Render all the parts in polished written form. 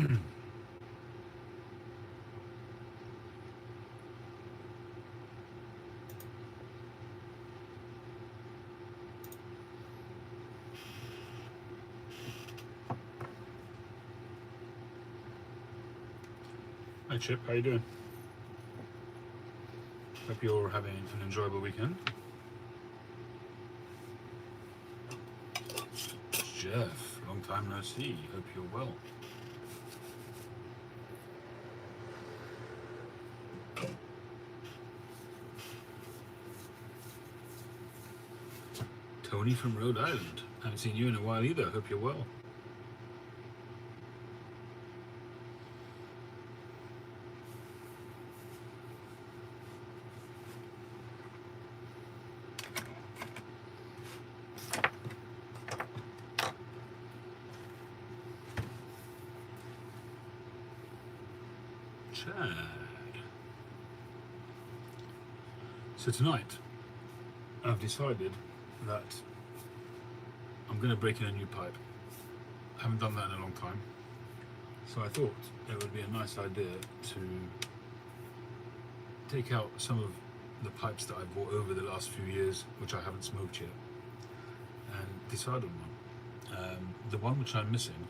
Hi Chip, how you doing? Hope you're having an enjoyable weekend. Jeff, long time no see. Hope you're well. Tony from Rhode Island. Haven't seen you in a while either. Hope you're well. Chad. So tonight, I've decided that I'm going to break in a new pipe. I haven't done that in a long time. So I thought it would be a nice idea to take out some of the pipes that I've bought over the last few years, which I haven't smoked yet, and decide on one. The one which I'm missing,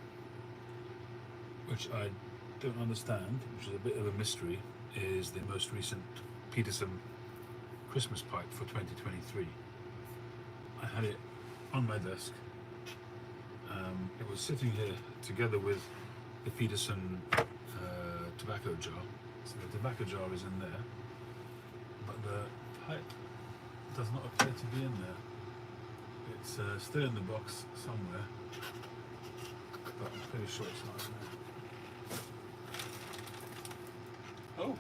which I don't understand, which is a bit of a mystery, is the most recent Peterson Christmas pipe for 2023. I had it on my desk. It was sitting here together with the Peterson tobacco jar. So the tobacco jar is in there, but the pipe does not appear to be in there. It's still in the box somewhere, but I'm pretty sure it's not in there. Oh,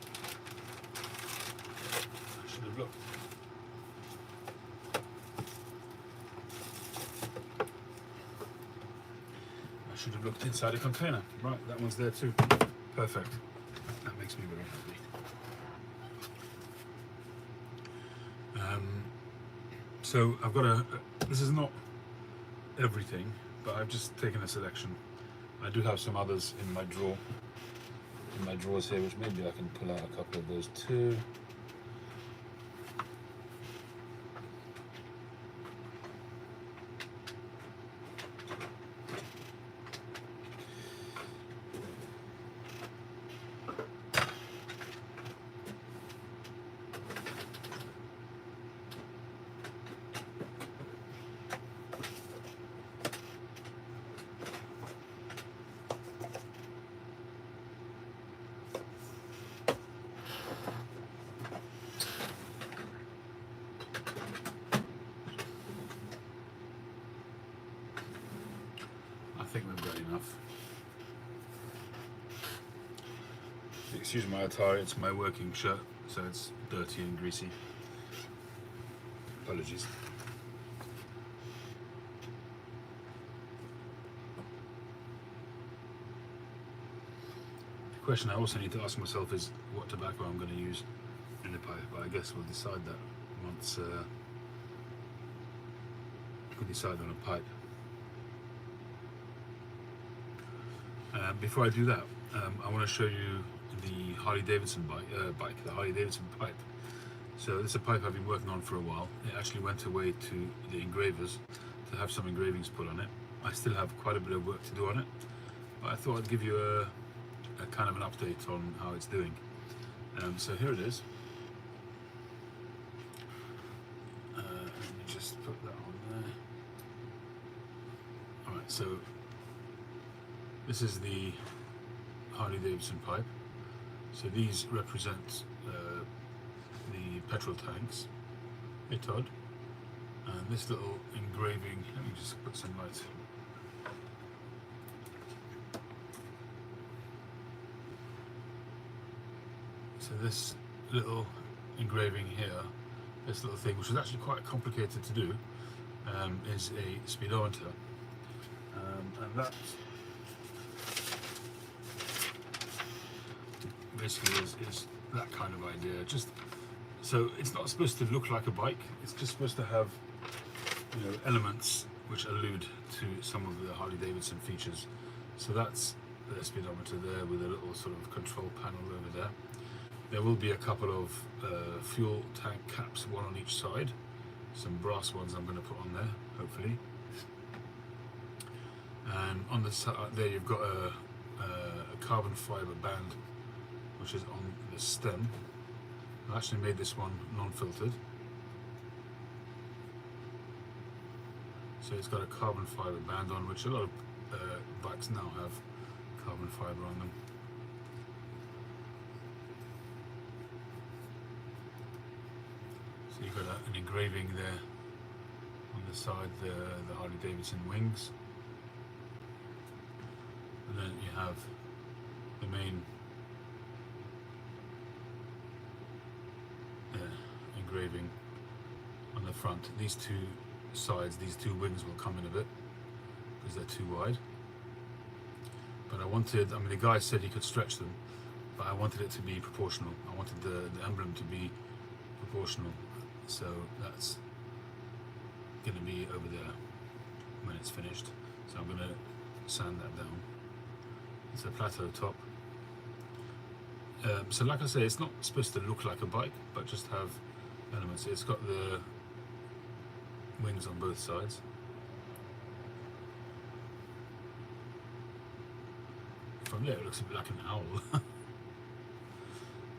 I should have looked. I should have looked inside a container. Right, that one's there too. Perfect. That makes me very happy. So I've got this is not everything, but I've just taken a selection. I do have some others in my drawers here, which maybe I can pull out a couple of those too. I think we've got enough. Excuse my attire, it's my working shirt, so it's dirty and greasy. Apologies. The question I also need to ask myself is what tobacco I'm going to use in the pipe, but I guess we'll decide that once we decide on a pipe. Before I do that, I want to show you the Harley-Davidson the Harley-Davidson pipe. So this is a pipe I've been working on for a while. It actually went away to the engravers to have some engravings put on it. I still have quite a bit of work to do on it, but I thought I'd give you a kind of an update on how it's doing. So here it is. Let me just put that on there. Alright, so this is the Harley-Davidson pipe. So these represent the petrol tanks. Hey Todd. And this little engraving, let me just put some light. So this little engraving here, this little thing, which is actually quite complicated to do, is a speedometer. And that basically is that kind of idea. Just so it's not supposed to look like a bike, it's just supposed to have, you know, elements which allude to some of the Harley-Davidson features. So that's the speedometer there with a little sort of control panel over there. There will be a couple of fuel tank caps, one on each side. Some brass ones I'm going to put on there, hopefully. And on the side there you've got a carbon fibre band which is on the stem. I actually made this one non-filtered. So it's got a carbon fibre band on, which a lot of bikes now have carbon fibre on them. So you've got an engraving there on the side, the Harley-Davidson wings. And then you have the main engraving on the front. These two sides, these two wings will come in a bit because they're too wide. But I wanted, I mean, the guy said he could stretch them, but I wanted it to be proportional. I wanted the emblem to be proportional. So that's going to be over there when it's finished. So I'm going to sand that down. It's a plateau top. So like I say, it's not supposed to look like a bike, but just have elements. It's got the wings on both sides. From there it looks a bit like an owl.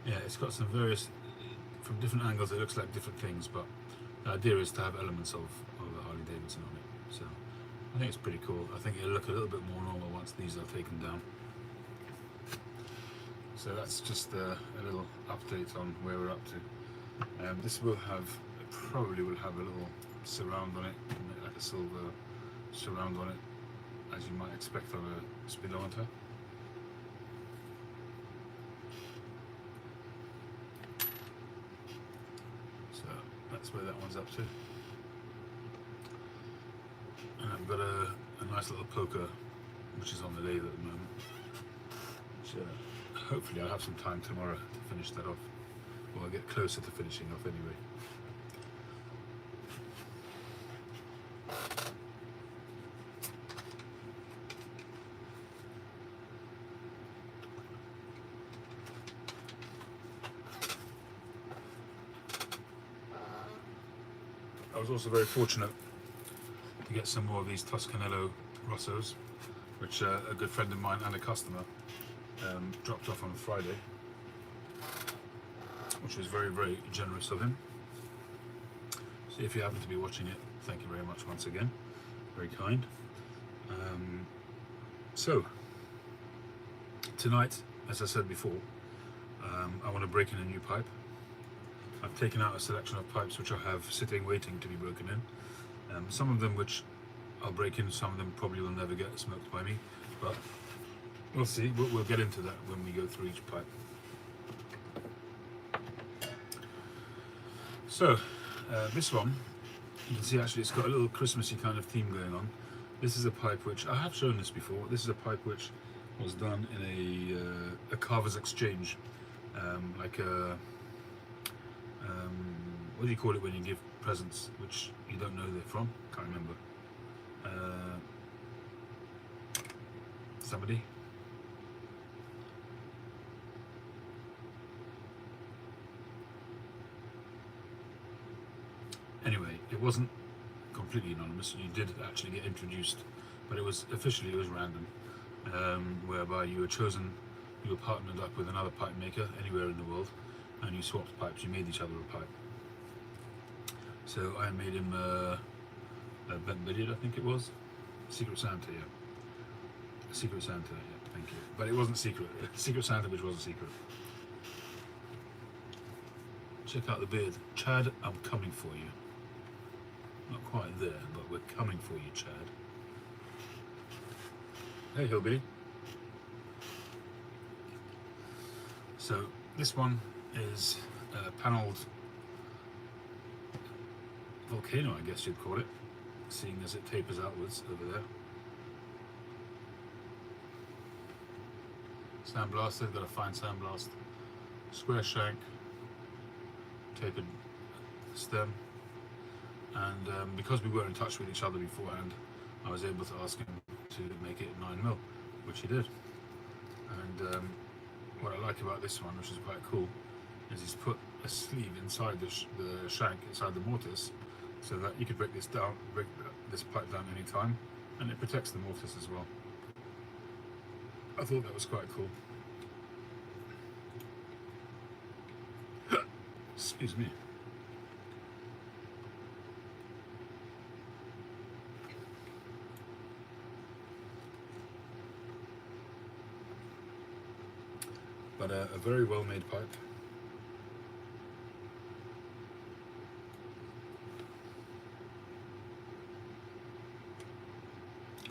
Yeah, it's got some various, from different angles it looks like different things, but the idea is to have elements of a Harley-Davidson on it. So I think it's pretty cool. I think it'll look a little bit more normal once these are taken down. So that's just a little update on where we're up to. This will have, probably will have a little surround on it, like a silver surround on it, as you might expect on a speedometer. So that's where that one's up to. And I've got a nice little poker which is on the lathe at the moment. Which, hopefully I'll have some time tomorrow to finish that off, or I'll get closer to finishing off anyway. I was also very fortunate to get some more of these Toscanello Rossos, which a good friend of mine and a customer dropped off on Friday, which was very, very generous of him. So if you happen to be watching it, thank you very much once again, very kind. So tonight, as I said before, I want to break in a new pipe. I've taken out a selection of pipes which I have sitting waiting to be broken in. Some of them which I'll break in, some of them probably will never get smoked by me, but we'll see. We'll get into that when we go through each pipe. So this one, you can see actually it's got a little Christmassy kind of theme going on. This is a pipe which, I have shown this before, this is a pipe which was done in a carver's exchange, like a, what do you call it when you give presents which you don't know they're from? Can't remember. Somebody? Anyway, it wasn't completely anonymous. You did actually get introduced, but it was officially, it was random, whereby you were chosen, you were partnered up with another pipe maker anywhere in the world, and you swapped pipes. You made each other a pipe. So I made him a Ben Bidiot, I think it was. Secret Santa, yeah. Secret Santa, yeah, thank you. But it wasn't secret. Secret Santa, which was a secret. Check out the beard. Chad, I'm coming for you. Not quite there, but we're coming for you, Chad. Hey, Hillbilly. So this one is a panelled volcano, I guess you'd call it, seeing as it tapers outwards over there. Sandblasted, got a fine sandblast, square shank, tapered stem, and because we were in touch with each other beforehand, I was able to ask him to make it 9mm, which he did. And what I like about this one, which is quite cool, is he's put a sleeve inside the shank, inside the mortise, so that you could break this pipe down any time, and it protects the mortise as well. I thought that was quite cool. Excuse me. But a very well made pipe.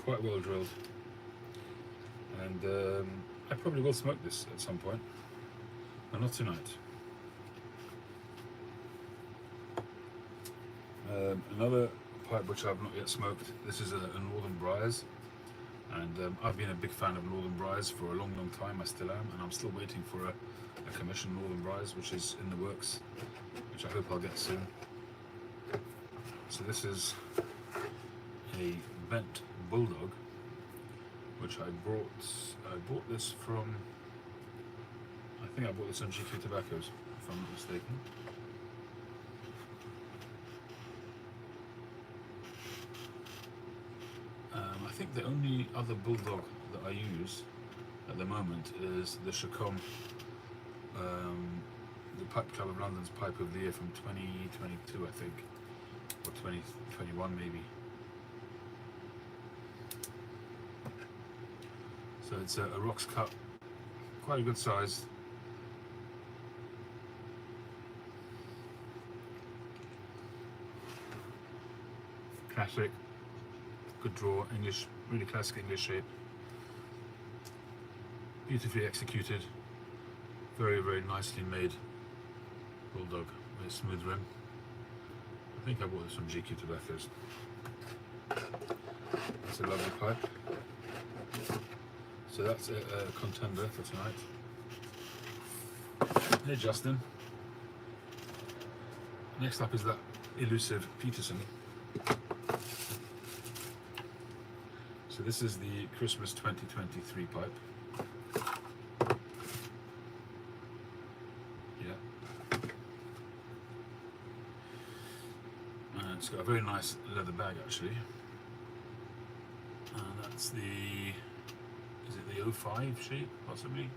Quite well drilled. And I probably will smoke this at some point, but not tonight. Another pipe which I've not yet smoked, this is a Northern Briars, and I've been a big fan of Northern Briars for a long time. I still am, and I'm still waiting for a commissioned Northern Briars, which is in the works, which I hope I'll get soon. So this is a bent Bulldog, which I bought this from, I think I bought this on GQ Tobaccos, if I'm not mistaken. I think the only other Bulldog that I use at the moment is the Chacom, the Pipe Club of London's Pipe of the Year from 2022, I think, or 2021 maybe. So it's a rocks cut, quite a good size. Classic, good draw, English, really classic English shape. Beautifully executed, very nicely made Bulldog, very smooth rim. I think I bought this from GQ Tobaccos. It's a lovely pipe. So that's a contender for tonight. Hey Justin. Next up is that elusive Peterson. So this is the Christmas 2023 pipe. Yeah. And it's got a very nice leather bag actually. And that's the, is it the 05 shape possibly?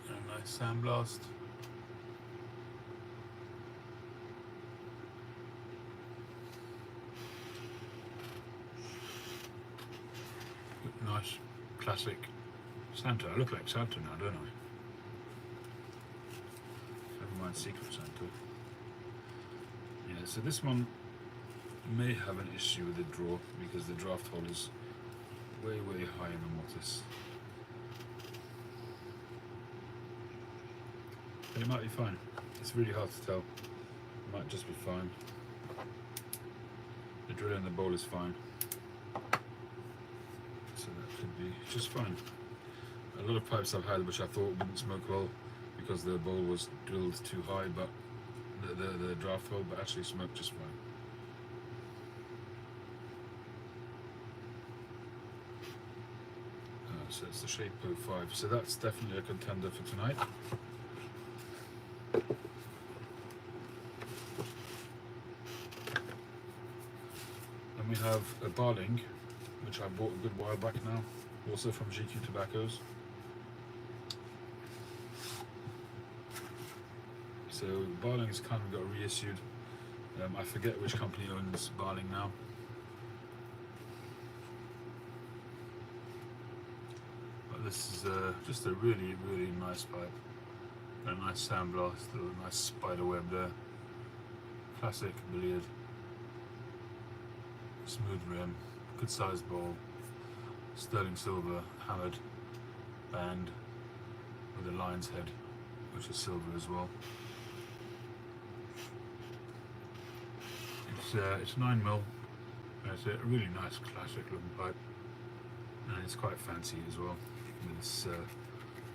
And a nice sandblast. Nice, classic Santa. I look like Santa now, don't I? Never mind Secret Santa. Yeah, so this one may have an issue with the draw because the draft hole is way high in the mortise. But it might be fine. It's really hard to tell. It might just be fine. The drill in the bowl is fine. So that could be just fine. A lot of pipes I've had which I thought wouldn't smoke well because the bowl was drilled too high, but the draft hole, but actually smoked just fine. So it's the shape 05. So that's definitely a contender for tonight. And we have a Barling, which I bought a good while back now, also from GQ Tobaccos. So Barling has kind of got reissued. I forget which company owns Barling now. But this is just a really nice pipe. A nice sandblast, a nice spider web there. Classic billiard. Smooth rim, good sized bowl. Sterling silver hammered band with a lion's head, which is silver as well. It's 9mm, and it's a really nice classic looking pipe, and it's quite fancy as well with this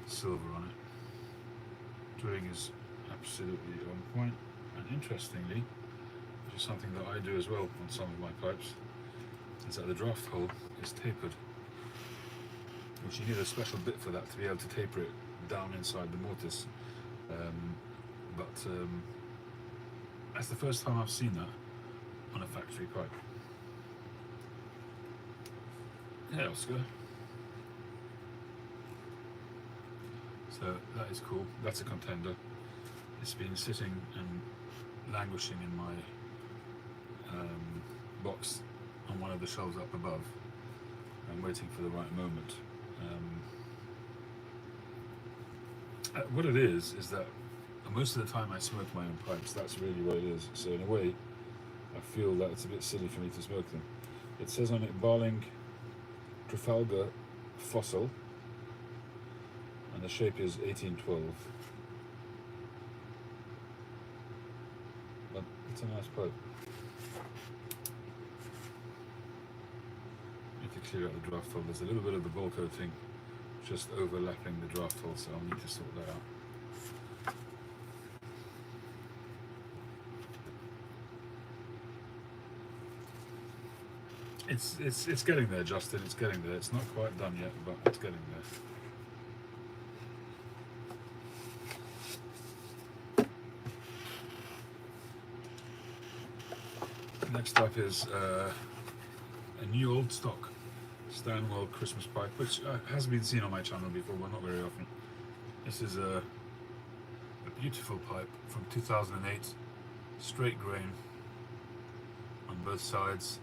silver on it. Drilling is absolutely on point, and interestingly, which is something that I do as well on some of my pipes, is that the draft hole is tapered. which you need a special bit for that to be able to taper it down inside the mortise. But that's the first time I've seen that on a factory pipe. Yeah, Oscar. So that is cool. That's a contender. It's been sitting and languishing in my box on one of the shelves up above. I'm waiting for the right moment. What it is that most of the time I smoke my own pipes. That's really what it is. So in a way, I feel that it's a bit silly for me to smoke them. It says on it Barling Trafalgar Fossil, and the shape is 1812. But it's a nice pipe. Need to clear out the draft hole. There's a little bit of the bowl coating just overlapping the draft hole, so I'll need to sort that out. It's getting there, Justin. It's getting there. It's not quite done yet, but it's getting there. Next up is a new old stock Stanwell Christmas pipe, which has been seen on my channel before, but not very often. This is a beautiful pipe from 2008, straight grain on both sides,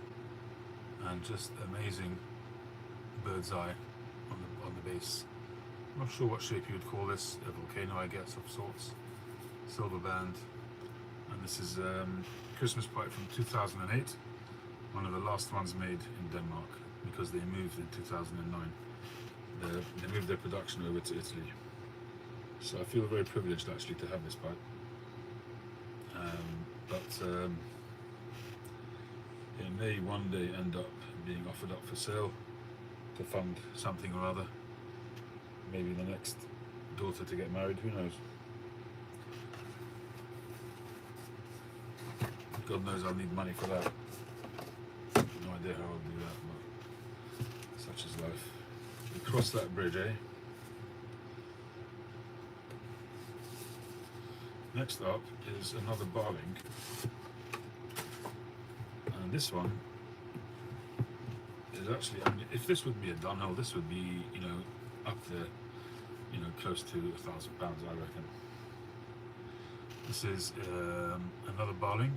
and just amazing bird's eye on the base. I'm not sure what shape you would call this, a volcano I guess of sorts, silver band. And this is Christmas pipe from 2008, one of the last ones made in Denmark because they moved in 2009. They moved their production over to Italy. So I feel very privileged actually to have this pipe. It may one day end up being offered up for sale to fund something or other. Maybe the next daughter to get married, who knows? God knows I'll need money for that. No idea how I'll do that, but such is life. We cross that bridge, eh? Next up is another Barling. And this one is actually, I mean, if this would be a Dunhill, this would be, you know, up there, you know, close to £1,000, I reckon. This is another Barling.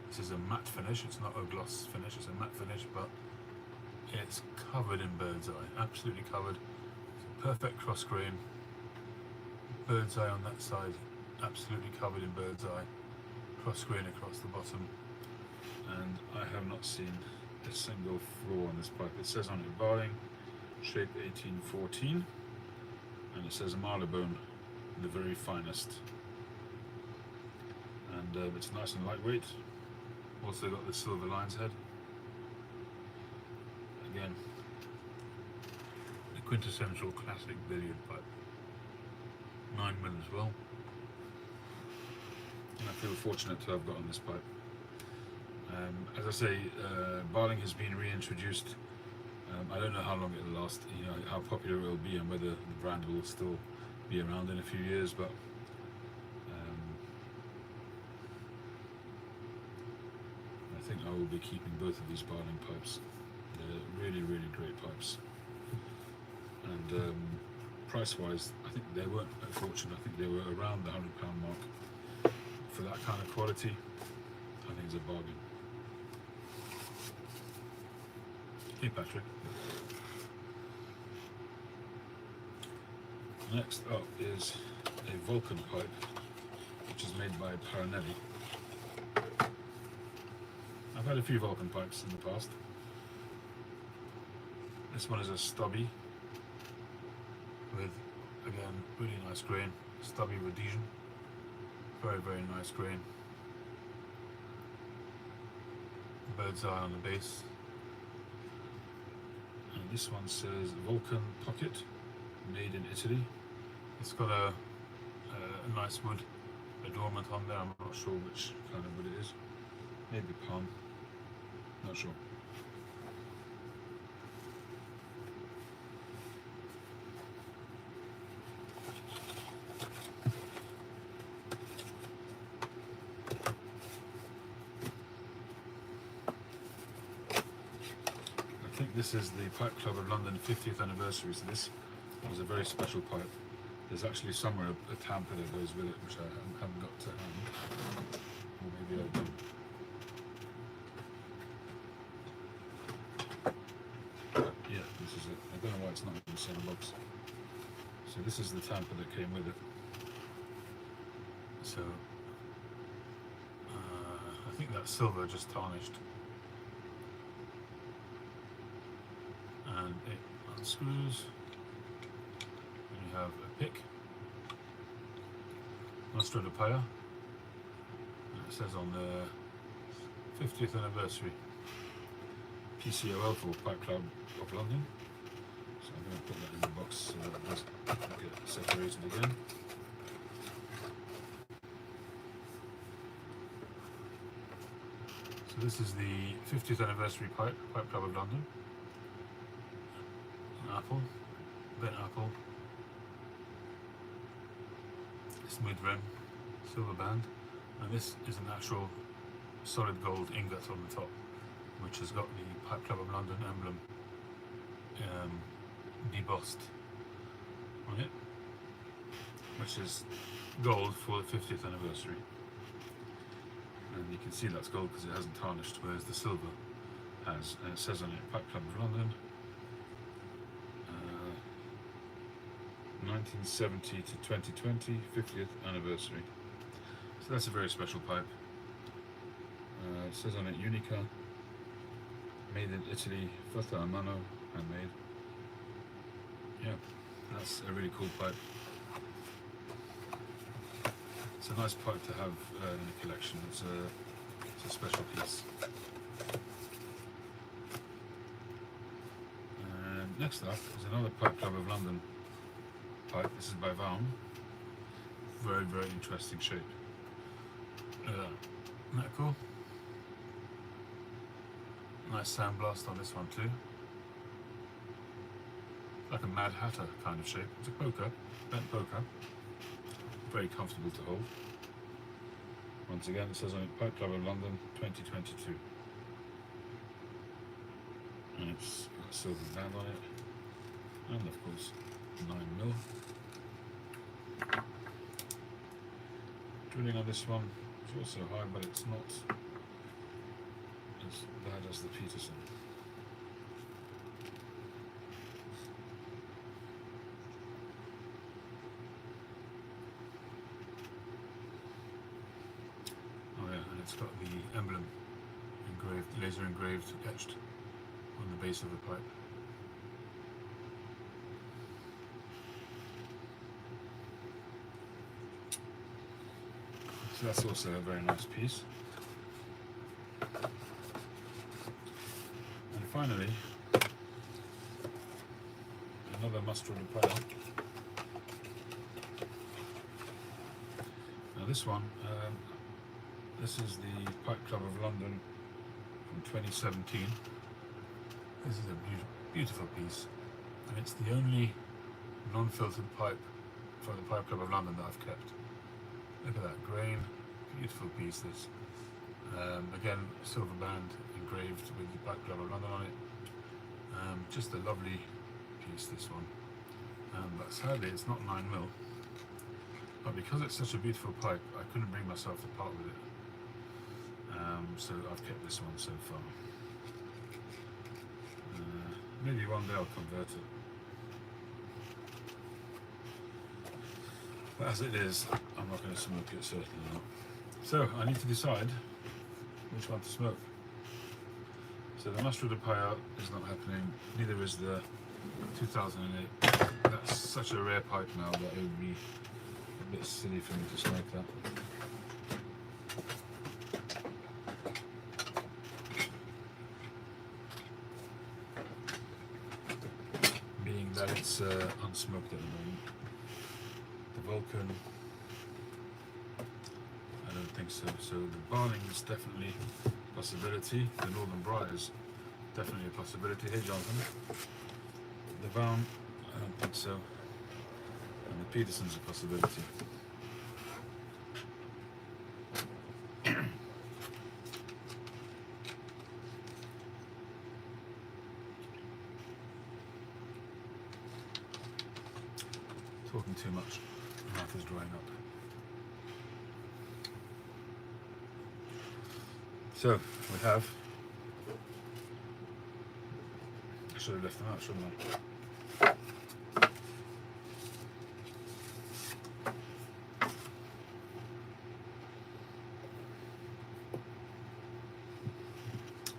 This is a matte finish. It's not a gloss finish, it's a matte finish, but it's covered in bird's eye, absolutely covered. It's a perfect cross grain, bird's eye on that side, absolutely covered in bird's eye, cross grain across the bottom, and I have not seen a single flaw on this pipe. It says on it Barling, shape 1814, and it says Marylebone, the very finest, and it's nice and lightweight. Also got the silver lion's head. Again, the quintessential classic billiard pipe. 9mm as well. And I feel fortunate to have gotten this pipe. As I say, Barling has been reintroduced. I don't know how long it'll last, you know, how popular it will be, and whether the brand will still be around in a few years, but I think I will be keeping both of these Barling pipes. They're really, really great pipes. And price-wise, I think they weren't a fortune. I think they were around the £100 mark. For that kind of quality, I think it's a bargain. Hey Patrick. Next up is a Vulcan pipe, which is made by Paranelli. I've had a few Vulcan pipes in the past. This one is a stubby with, again, really nice grain, stubby Rhodesian. Very, very nice grain. Bird's eye on the base. And this one says Vulcan Pocket, made in Italy. It's got a nice wood adornment on there. I'm not sure which kind of wood it is. Maybe palm. Not sure. think this is the Pipe Club of London 50th anniversary, so this was a very special pipe. There's actually somewhere a tamper that goes with it, which I haven't got to hand. Or maybe I do. Yeah, this is it. I don't know why it's not in the same box. So this is the tamper that came with it. So I think that's silver just tarnished. And it unscrews. And you have a pick. Mastro de Paya. And it says on the 50th anniversary. PCOL for Pipe Club of London. So I'm going to put that in the box so that it doesn't get separated again. So this is the 50th anniversary Pipe Club of London. An apple, bent apple, smooth rim, silver band, and this is an actual solid gold ingot on the top, which has got the Pipe Club of London emblem debossed on it, which is gold for the 50th anniversary. And you can see that's gold because it hasn't tarnished, whereas the silver has. And it says on it, Pipe Club of London, 1970 to 2020, 50th anniversary. So that's a very special pipe. It says on it, Unica, made in Italy, fatta a mano, handmade. Yeah, that's a really cool pipe. It's a nice pipe to have in a collection. It's a special piece. And next up is another Pipe Club of London pipe. This is by Vaughan. Very, very interesting shape. Look at that. Isn't that cool? Nice sandblast on this one too. Like a Mad Hatter kind of shape. It's a poker, bent poker. Very comfortable to hold. Once again, it says on it, Pipe Club of London 2022. And it's got a silver band on it. And of course, 9mm. Drilling on this one is also high, but it's not as bad as the Peterson. Oh yeah, and it's got the emblem engraved, laser engraved, etched on the base of the pipe. So that's also a very nice piece. And finally, another Mastro de Paya. Now this one, this is the Pipe Club of London from 2017. This is a beautiful piece, and it's the only non-filtered pipe for the Pipe Club of London that I've kept. Look at that grain, beautiful piece this. Again, silver band engraved with the Pipe Club of London on it. Just a lovely piece, this one. But sadly it's not 9mm. But because it's such a beautiful pipe, I couldn't bring myself to part with it. So I've kept this one so far. Maybe one day I'll convert it. But as it is, I'm not going to smoke it, certainly not. So I need to decide which one to smoke. So the Mastro de Paya is not happening, neither is the 2008. That's such a rare pipe now that it would be a bit silly for me to smoke that. Being that it's unsmoked at the moment. The Vulcan, I don't think so. So the Barling is definitely a possibility. The Northern Bright is definitely a possibility. Hey Jonathan. The Vaughan, I don't think so. And the Peterson's a possibility. Talking too much. My mouth is drying up. So we have. I should have left them out, shouldn't I?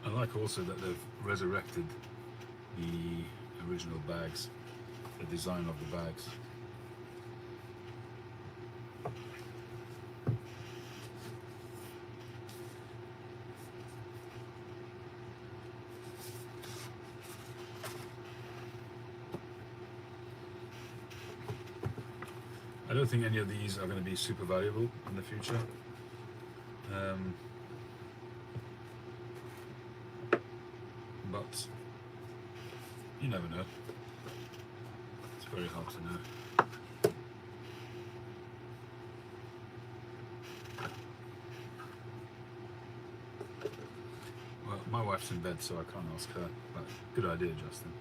I like also that they've resurrected the original bags, the design of the bags. I don't think any of these are going to be super valuable in the future. But you never know. It's very hard to know. Well, my wife's in bed, so I can't ask her, but good idea, Justin.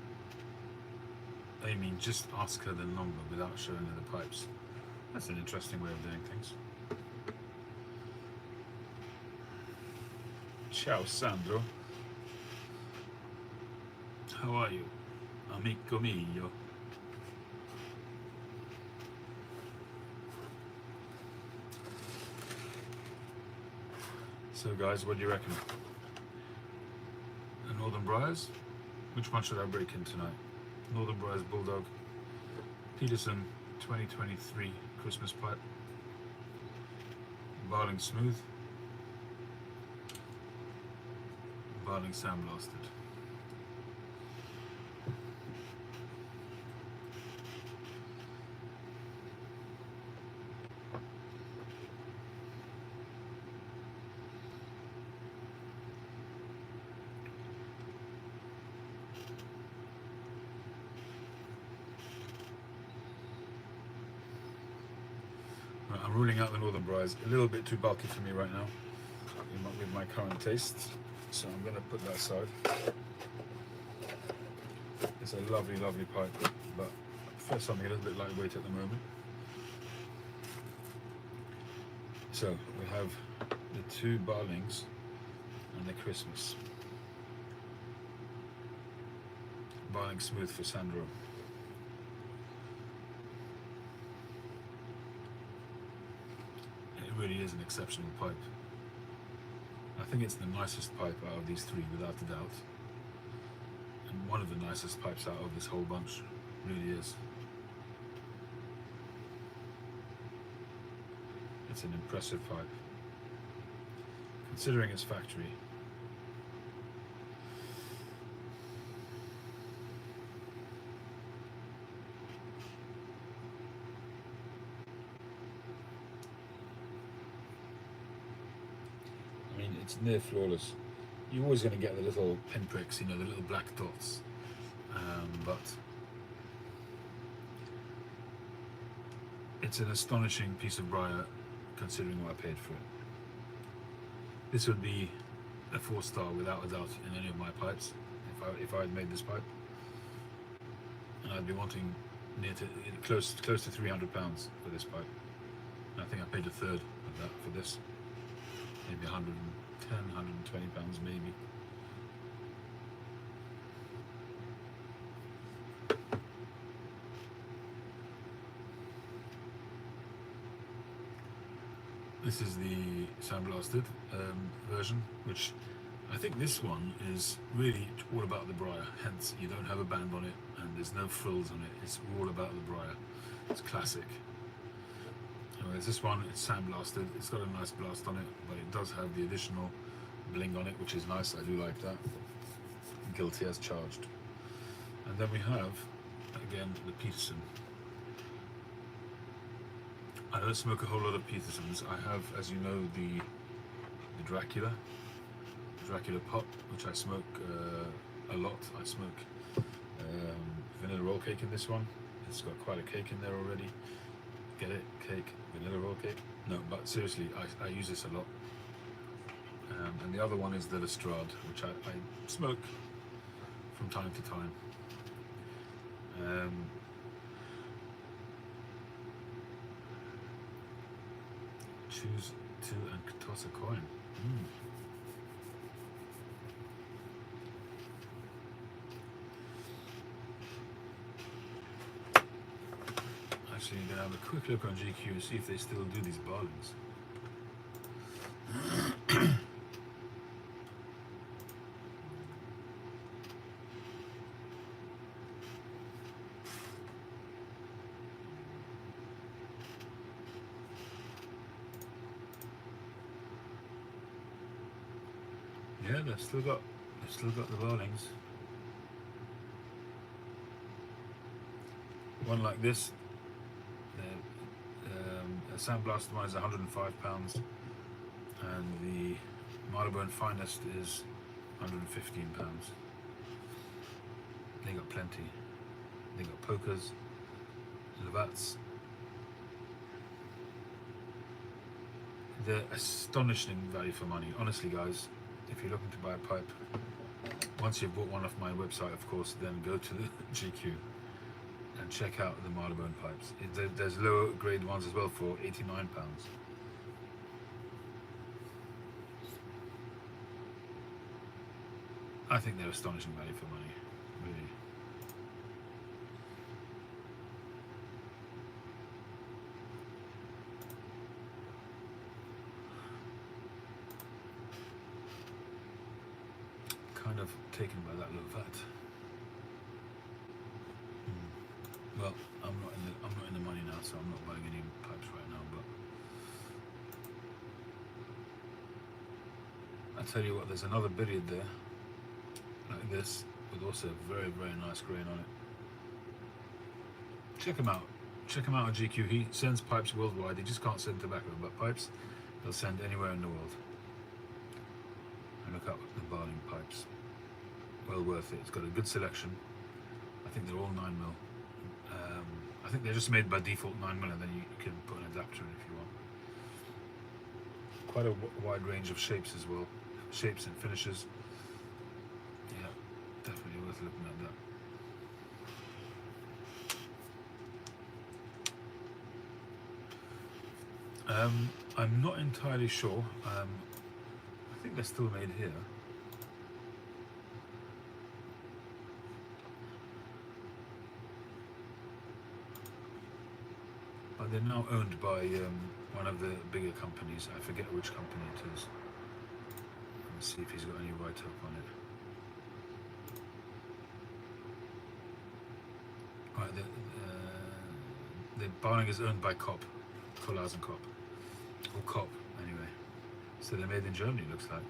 I mean, just ask her the number without showing her the pipes. That's an interesting way of doing things. Ciao, Sandro. How are you? Amico mio. So guys, what do you reckon? The Northern Briars? Which one should I break in tonight? Northern Briars Bulldog, Peterson 2023 Christmas pipe, Barling Smooth, Barling Sandblasted. I'm ruling out the Northern Briars. A little bit too bulky for me right now with my current tastes, so I'm going to put that aside. It's a lovely, lovely pipe, but I prefer something a little bit lightweight at the moment. So we have the two Barlings and the Christmas. Barling Smooth for Sandro. It really is an exceptional pipe. I think it's the nicest pipe out of these three, without a doubt. And one of the nicest pipes out of this whole bunch, really is. It's an impressive pipe, considering its factory. I mean, it's near flawless. You're always going to get the little pinpricks, you know, the little black dots, but it's an astonishing piece of briar considering what I paid for it. This would be a 4-star without a doubt in any of my pipes if I had made this pipe, and I'd be wanting close to £300 for this pipe. And I think I paid a third of that for this, maybe £110, £120 maybe. This is the sandblasted version, which I think this one is really all about the briar, hence you don't have a band on it and there's no frills on it, it's all about the briar. It's classic. Anyways, this one, it's sandblasted, it's got a nice blast on it, but it does have the additional bling on it, which is nice, I do like that. Guilty as charged. And then we have, again, the Peterson. I don't smoke a whole lot of Petersons. I have, as you know, the Dracula pot, which I smoke a lot. I smoke vanilla roll cake in this one. It's got quite a cake in there already. Get it? Cake, vanilla roll cake? No, but seriously, I use this a lot. And the other one is the Lestrade, which I smoke from time to time. Choose two and toss a coin. Actually, I'm going to have a quick look on GQ and see if they still do these bargains. Yeah, they've still got the bargains. One like this, a Sandblast one is £105, and the Marylebone Finest is £115. They got plenty. They got pokers, Levats. They're astonishing value for money. Honestly, guys, if you're looking to buy a pipe, once you've bought one off my website, of course, then go to the GQ and check out the Marylebone pipes. There's lower grade ones as well for £89. I think they're astonishing value for money, really. Kind of taken by that little vat. Well, I'm not in the money now, so I'm not buying any pipes right now. But I tell you what, there's another billiard there, like this, with also a very, very nice grain on it. Check him out. Check him out on GQ. He sends pipes worldwide. He just can't send tobacco, but pipes he'll send anywhere in the world. And look up the Barling pipes. Well worth it. It's got a good selection. I think they're all 9mm. I think they're just made by default 9mm, and then you can put an adapter in if you want. Quite a wide range of shapes as well. Shapes and finishes. Yeah, definitely worth looking at that. I'm not entirely sure. I think they're still made here. But they're now owned by one of the bigger companies. I forget which company it is. Let's see if he's got any write-up on it. Right, the Barling is owned by Kopp, Kollars and Kopp, or Kopp anyway. So they're made in Germany, looks like.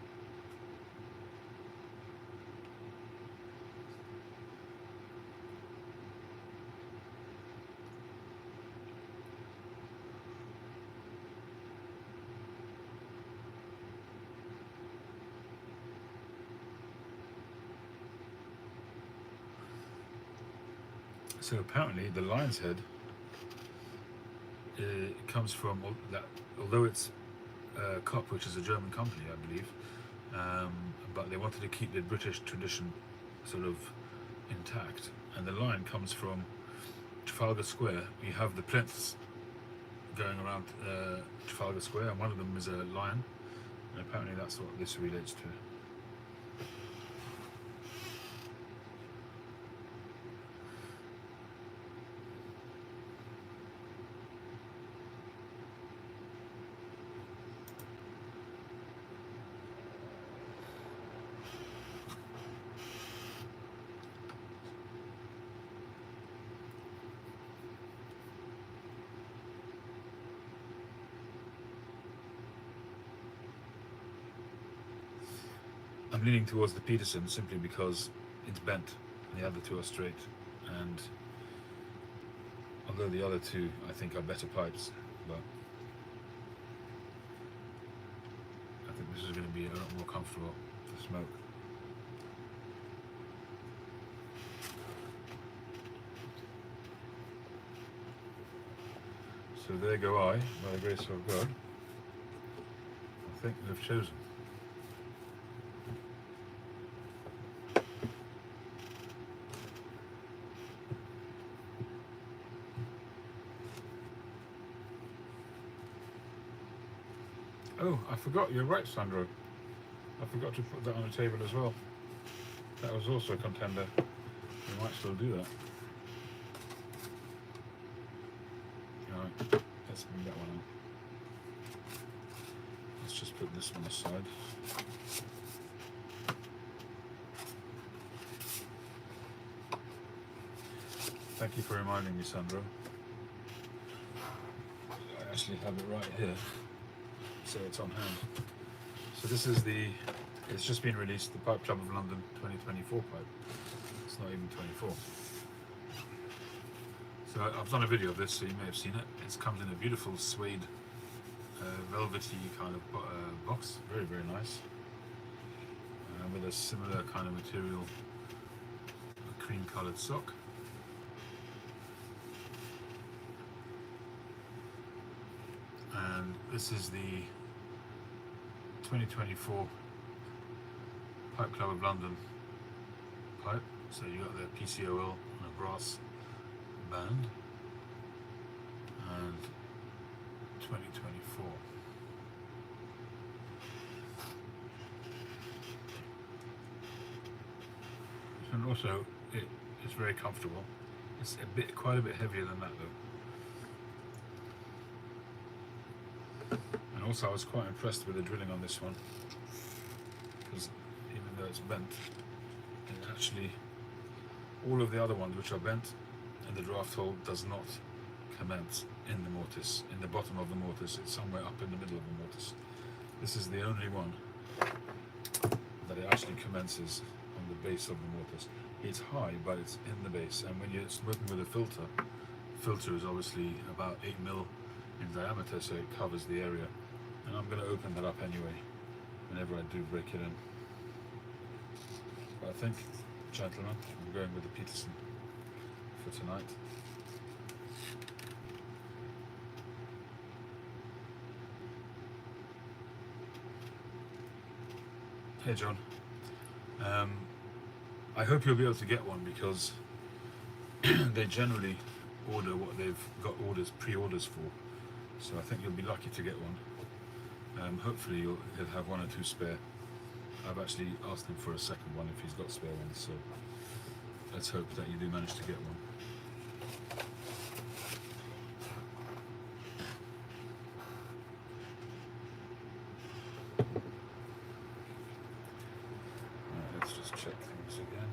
So apparently the lion's head comes from that, although it's Kopp, which is a German company, I believe, but they wanted to keep the British tradition sort of intact, and the lion comes from Trafalgar Square. You have the plinths going around Trafalgar Square, and one of them is a lion, and apparently that's what this relates to. I'm leaning towards the Peterson simply because it's bent and the other two are straight, and although the other two I think are better pipes, but I think this is going to be a lot more comfortable to smoke. So there go I, by the grace of God. I think they've chosen. Oh, I forgot, you're right, Sandro. I forgot to put that on the table as well. That was also a contender. We might still do that. Alright, let's bring that one on. Let's just put this one aside. Thank you for reminding me, Sandro. I actually have it right here, so it's on hand. So this is it's just been released, the Pipe Club of London 2024 pipe. It's not even 24. So I've done a video of this, so you may have seen it. It comes in a beautiful suede, velvety kind of box, very, very nice. With a similar kind of material, a cream coloured sock. And this is the 2024 Pipe Club of London pipe. So you got the PCOL on a brass band, and 2024. And also it's very comfortable. It's quite a bit heavier than that though. And also I was quite impressed with the drilling on this one, because even though it's bent, it actually, all of the other ones which are bent, and the draft hole does not commence in the mortise, in the bottom of the mortise. It's somewhere up in the middle of the mortise. This is the only one that it actually commences on the base of the mortise. It's high, but it's in the base, and when you're working with a filter is obviously about 8 mil in diameter, so it covers the area. And I'm going to open that up anyway whenever I do break it in. But I think, gentlemen, I'm going with the Peterson for tonight. Hey John, I hope you'll be able to get one, because they generally order what they've got pre-orders for, so I think you'll be lucky to get one. Hopefully he'll have one or two spare. I've actually asked him for a second one if he's got spare ones, so let's hope that you do manage to get one. Let's just check things again.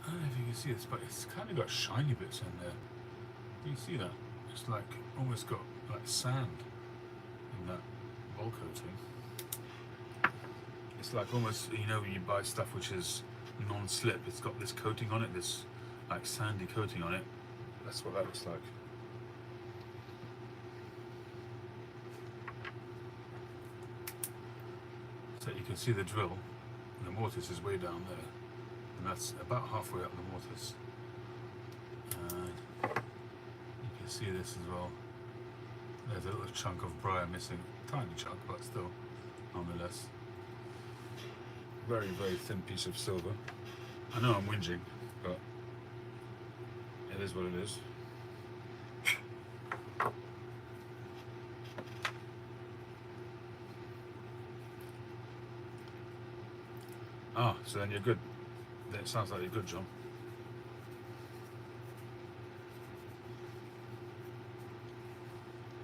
I don't know if you can see this, but it's kind of got shiny bits in there. Do you see that? It's like almost got like sand in that ball coating. It's like almost, you know, when you buy stuff which is non-slip, it's got this coating on it, this like sandy coating on it. That's what that looks like. So you can see the drill, and the mortise is way down there, and that's about halfway up the mortise. And you can see this as well. There's a little chunk of briar missing, tiny chunk, but still, nonetheless. Very, very thin piece of silver. I know I'm whinging, but it is what it is. Ah, so then you're good. Then it sounds like you're good, John.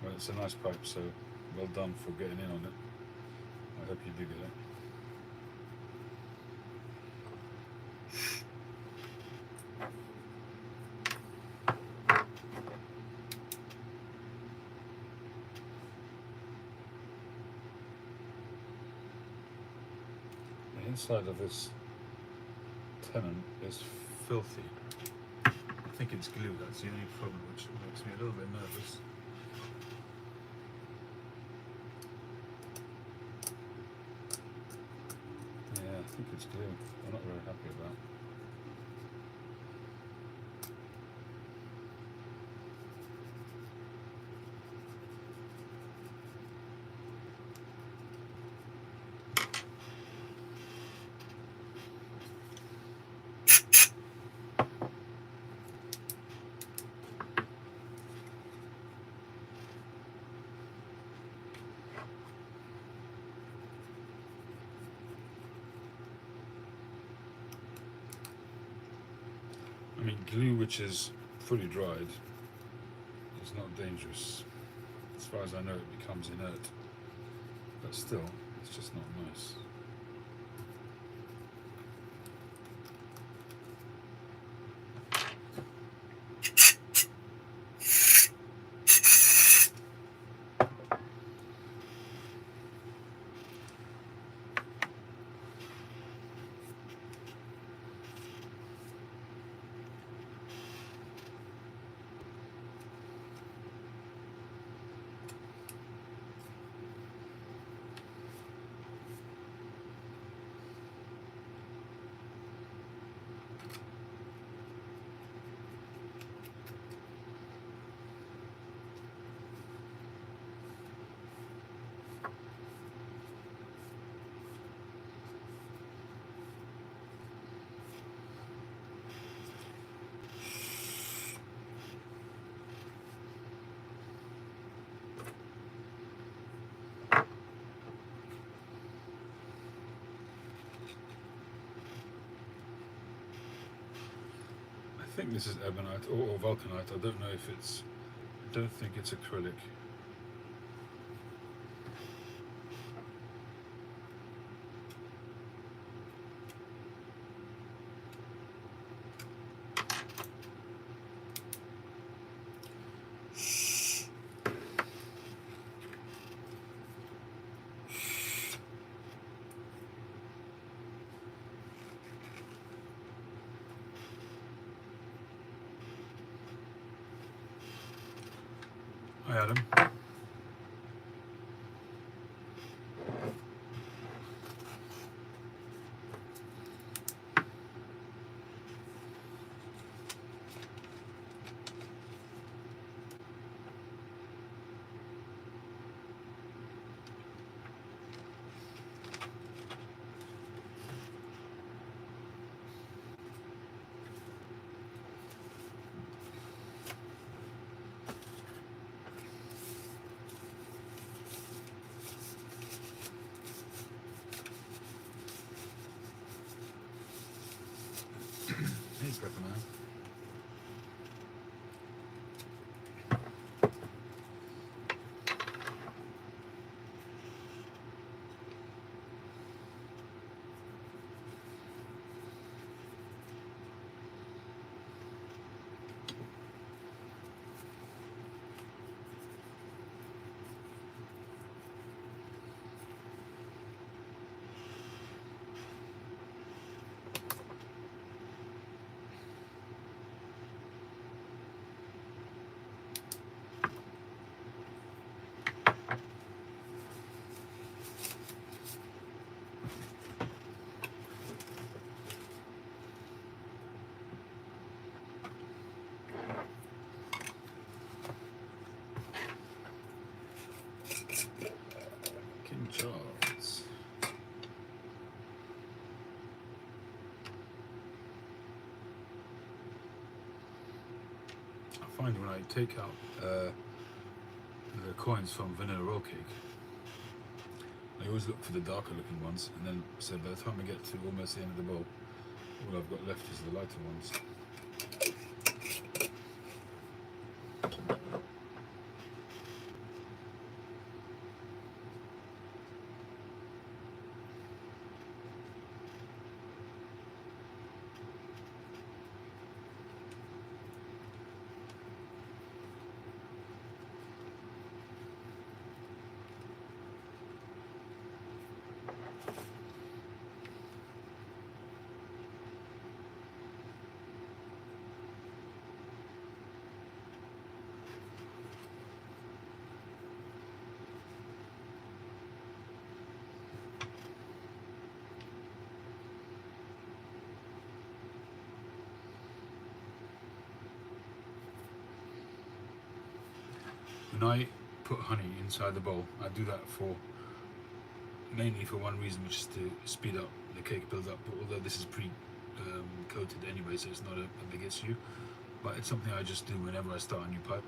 Well, it's a nice pipe, so well done for getting in on it. I hope you do get it. The inside of this tenon is filthy. I think it's glue, that's the only problem, which makes me a little bit nervous. Yeah, I think it's glue. I'm not very happy about. I mean, glue which is fully dried is not dangerous. As far as I know, it becomes inert, but still, it's just not nice. I think this is ebonite or vulcanite. I don't know if it's. I don't think it's acrylic. Hi, Adam. Hey, Pepper Man. King Charles. I find when I take out the coins from vanilla roll cake, I always look for the darker looking ones, and then so by the time I get to almost the end of the bowl, all I've got left is the lighter ones. When I put honey inside the bowl, I do that for mainly for one reason, which is to speed up the cake build up. But although this is pre-coated anyway, so it's not a big issue. But it's something I just do whenever I start a new pipe,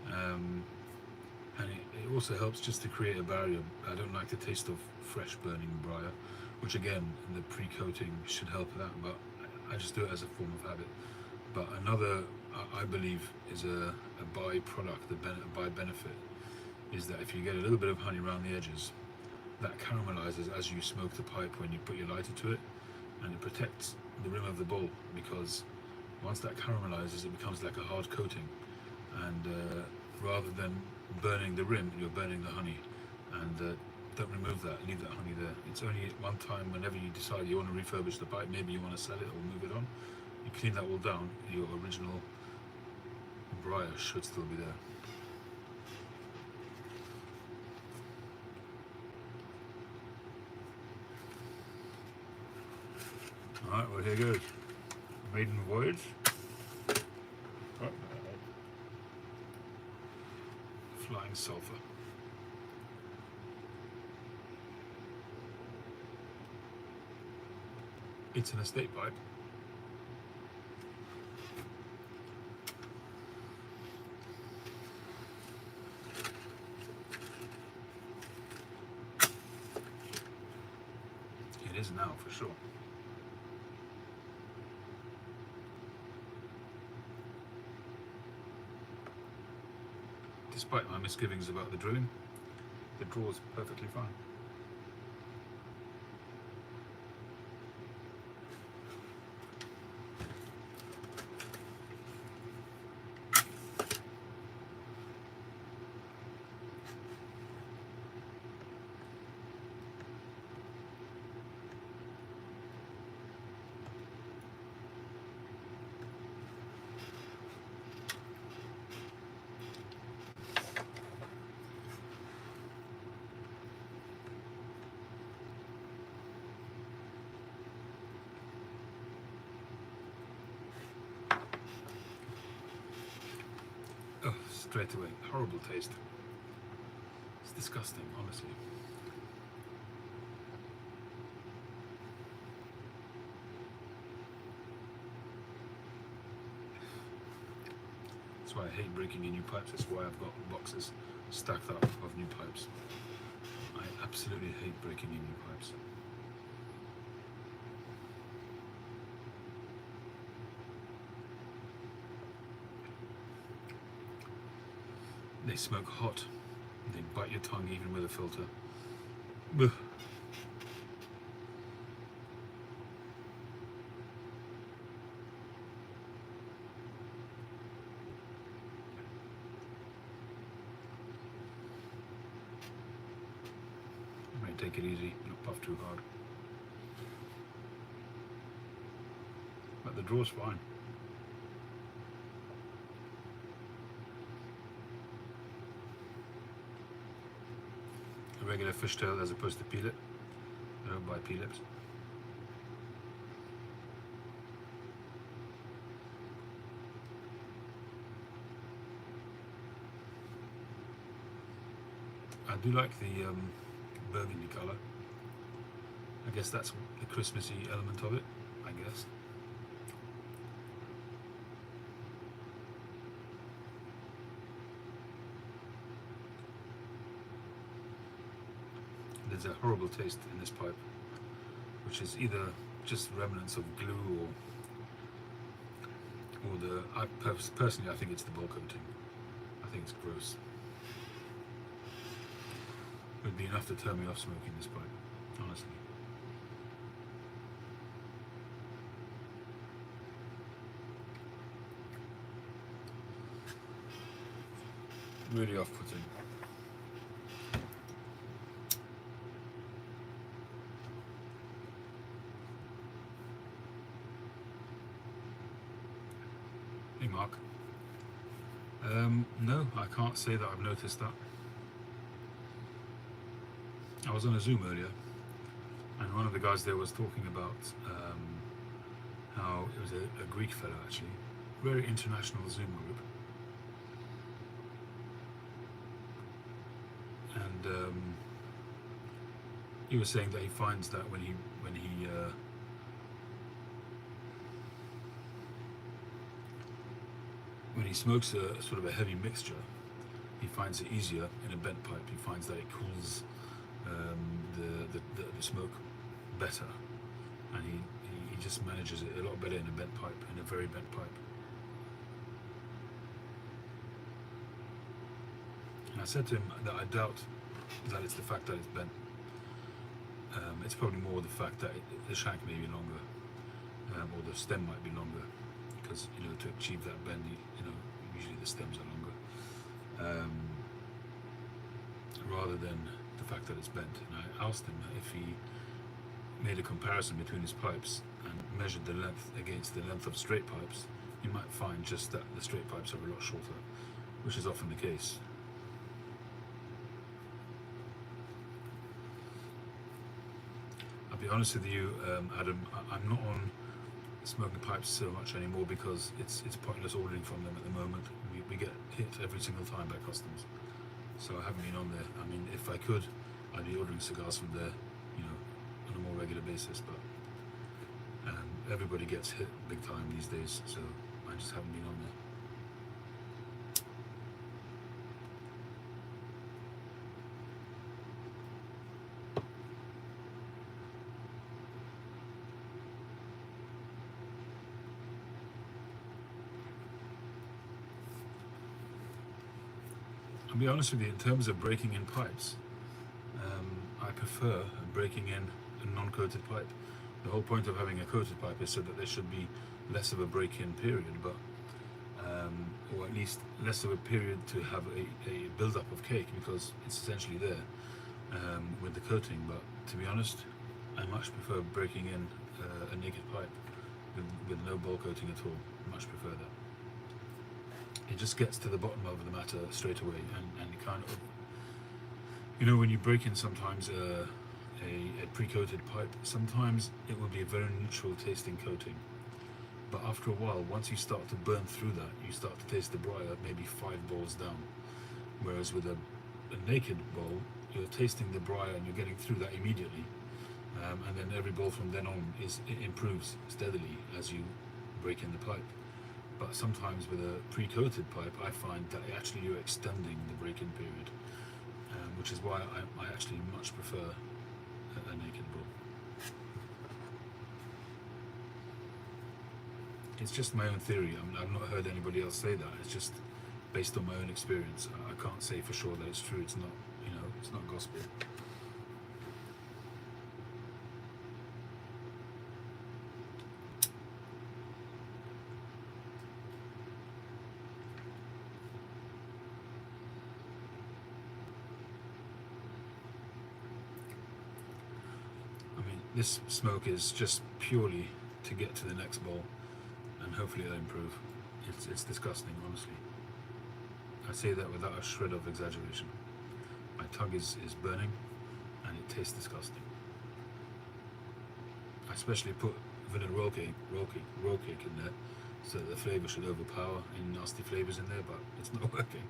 and it also helps just to create a barrier. I don't like the taste of fresh burning briar, which again the pre-coating should help with that. But I just do it as a form of habit. But another, I believe, is a byproduct, a by benefit, is that if you get a little bit of honey around the edges, that caramelizes as you smoke the pipe when you put your lighter to it, and it protects the rim of the bowl, because once that caramelizes, it becomes like a hard coating, and rather than burning the rim, you're burning the honey. And don't remove that, leave that honey there. It's only at one time, whenever you decide you want to refurbish the pipe, maybe you want to sell it or move it on, you clean that all down, your original briar should still be there. Alright, well here goes. Maiden voyage. Flying sulphur. It's an estate pipe. It is now, for sure. Despite my misgivings about the drilling, the draw is perfectly fine. Oh, straight away, horrible taste. It's disgusting, honestly. That's why I hate breaking in new pipes. That's why I've got boxes stacked up of new pipes. I absolutely hate breaking in new pipes. They smoke hot. They bite your tongue even with a filter. Ugh. Take it easy, not puff too hard. But the draw's fine. A regular fishtail as opposed to pea-lip. I don't buy pea-lips. I do like the burgundy colour. I guess that's the Christmassy element of it, I guess. There's a horrible taste in this pipe, which is either just remnants of glue or personally I think it's the bowl coating. I think it's gross. Would be enough to turn me off smoking this pipe, honestly. Really off-putting. Hey Mark. No, I can't say that I've noticed that. I was on a Zoom earlier, and one of the guys there was talking about how it was a Greek fellow, actually, very international Zoom group, and he was saying that he finds that when he smokes a sort of a heavy mixture, he finds it easier in a bent pipe. He finds that it cools the smoke better, and he just manages it a lot better in a bent pipe, in a very bent pipe. And I said to him that I doubt that it's the fact that it's bent. It's probably more the fact that the shank may be longer, or the stem might be longer, because to achieve that bend, usually the stems are longer, rather than the fact that it's bent. And I asked him if he made a comparison between his pipes and measured the length against the length of straight pipes, you might find just that the straight pipes are a lot shorter, which is often the case. I'll be honest with you, Adam, I'm not on smoking pipes so much anymore because it's pointless ordering from them at the moment. We get hit every single time by customs, so I haven't been on there. I mean, if I could, I'd be ordering cigars from there, on a more regular basis, but everybody gets hit big time these days, so I just haven't been on there. I'll be honest with you, in terms of breaking in pipes, I prefer breaking in a non-coated pipe. The whole point of having a coated pipe is so that there should be less of a break-in period, but or at least less of a period to have a build-up of cake, because it's essentially there with the coating. But to be honest, I much prefer breaking in a naked pipe with no bowl coating at all. I much prefer that. It just gets to the bottom of the matter straight away, and it kind of, when you break in sometimes a pre-coated pipe, sometimes it will be a very neutral tasting coating, but after a while, once you start to burn through that, you start to taste the briar maybe 5 bowls down, whereas with a naked bowl, you're tasting the briar and you're getting through that immediately, and then every bowl from then on it improves steadily as you break in the pipe. But sometimes with a pre-coated pipe, I find that actually you're extending the break-in period, which is why I actually much prefer a naked bowl. It's just my own theory. I mean, I've not heard anybody else say that. It's just based on my own experience. I can't say for sure that it's true. It's not, it's not gospel. This smoke is just purely to get to the next bowl, and hopefully it'll improve. It's disgusting, honestly. I say that without a shred of exaggeration. My tongue is burning, and it tastes disgusting. I especially put vanilla roll cake in there, so that the flavour should overpower any nasty flavours in there, but it's not working.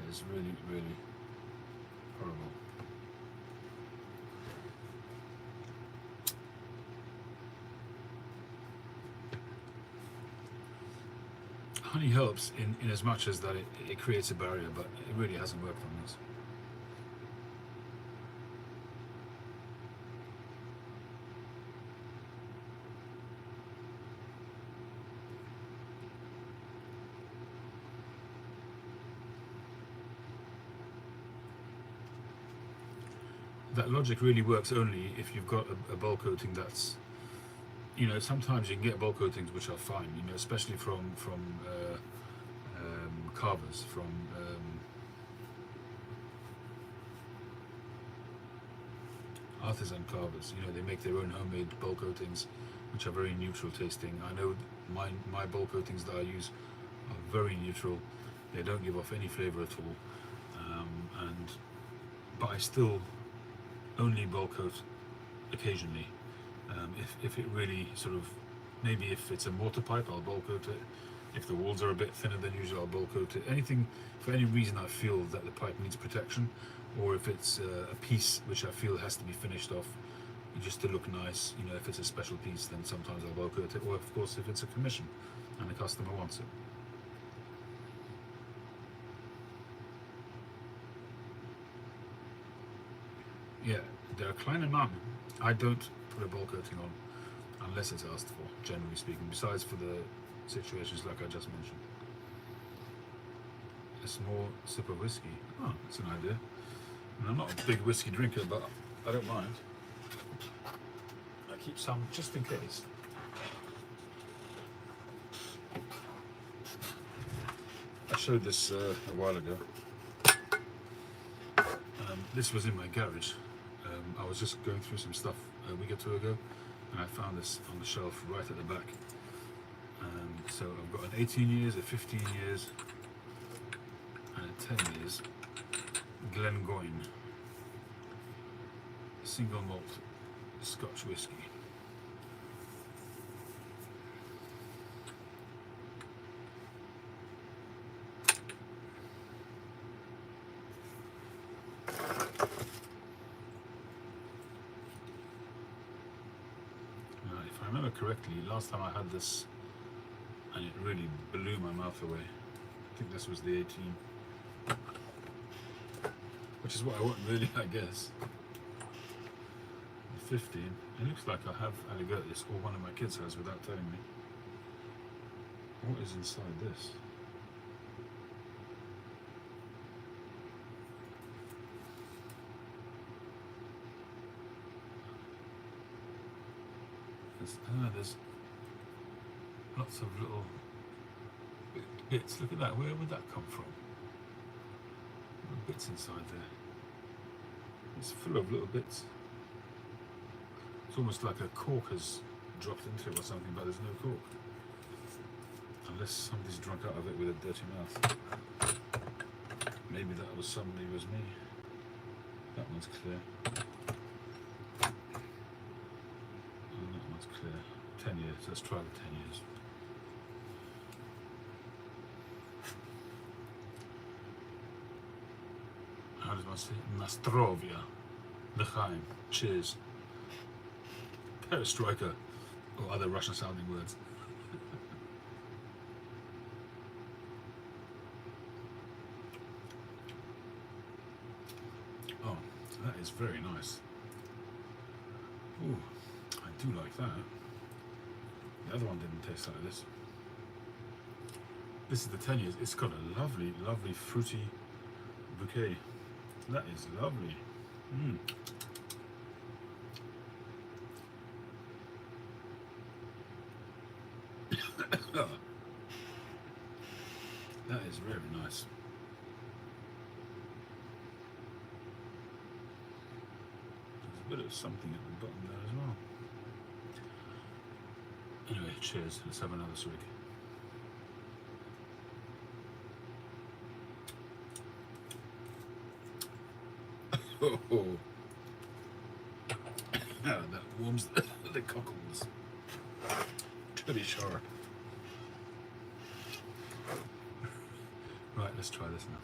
It's really, really horrible. Honey helps in as much as that it creates a barrier, but it really hasn't worked on this. That logic really works only if you've got a bowl coating that's, sometimes you can get bowl coatings which are fine, especially from carvers, from artisan carvers. They make their own homemade bowl coatings which are very neutral tasting. I know my bowl coatings that I use are very neutral. They don't give off any flavor at all, but I still only bowl coat occasionally. If it really sort of, maybe if it's a mortar pipe, I'll bowl coat it. If the walls are a bit thinner than usual, I'll bowl coat it. Anything, for any reason I feel that the pipe needs protection, or if it's a piece which I feel has to be finished off just to look nice, if it's a special piece, then sometimes I'll bowl coat it, or of course if it's a commission and the customer wants it. Yeah, there are kleine Mann. I don't put a bowl coating on unless it's asked for, generally speaking, besides for the situations like I just mentioned. a small sip of whiskey. Oh, that's an idea. And I'm not a big whiskey drinker, but I don't mind. I keep some just in case. I showed this a while ago. This was in my garage. I was just going through some stuff a week or two ago, and I found this on the shelf right at the back. So I've got an 18 years, a 15 years, and a 10 years Glengoyne single malt Scotch whiskey. Now, if I remember correctly, last time I had this, and it really blew my mouth away. I think this was the 18, which is what I want really, I guess. The 15, it looks like I have had a go at this, or one of my kids has, without telling me. What is inside this? There's lots of little bits. Look at that. Where would that come from? Little bits inside there. It's full of little bits. It's almost like a cork has dropped into it or something, but there's no cork. Unless somebody's drunk out of it with a dirty mouth. Maybe that was somebody, was me. That one's clear. And that one's clear. 10 years. Let's try the 10 years. How does one say? Nastrovia. L'chaim. Cheers. Perestroika. Or other Russian sounding words. Oh, so that is very nice. Ooh, I do like that. The other one didn't taste like this. This is the 10 years. It's got a lovely, lovely fruity bouquet. That is lovely. That is very nice. There's a bit of something at the bottom there as well. Anyway, cheers. Let's have another swig. Oh, that warms the cockles, to be sure. Right, let's try this now.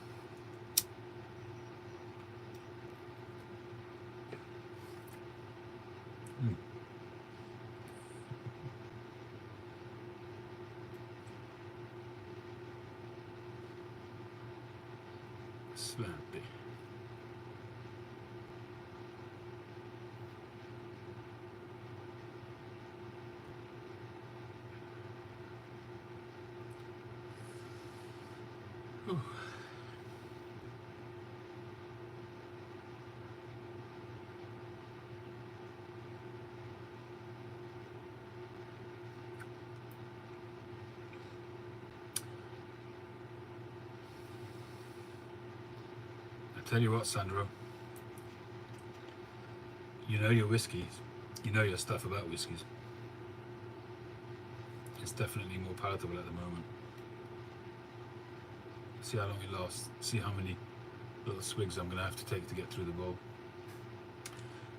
Slappy. Ooh. I tell you what, Sandro, you know your whiskies, you know your stuff about whiskies. It's definitely more palatable at the moment. See how long it lasts, see how many little swigs I'm going to have to take to get through the bowl.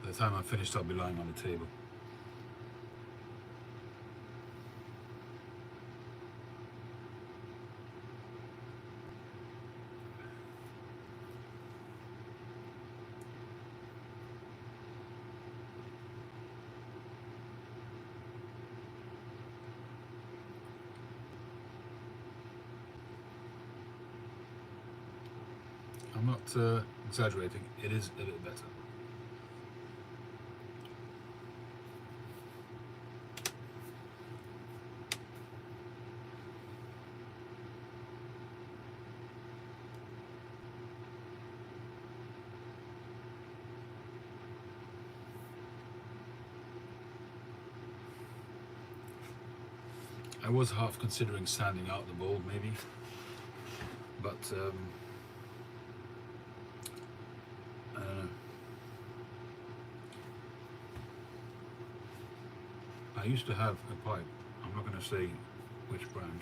By the time I'm finished, I'll be lying on the table. I'm not exaggerating, it is a bit better. I was half considering sanding out the bowl maybe, but I don't know. I used to have a pipe, I'm not going to say which brand,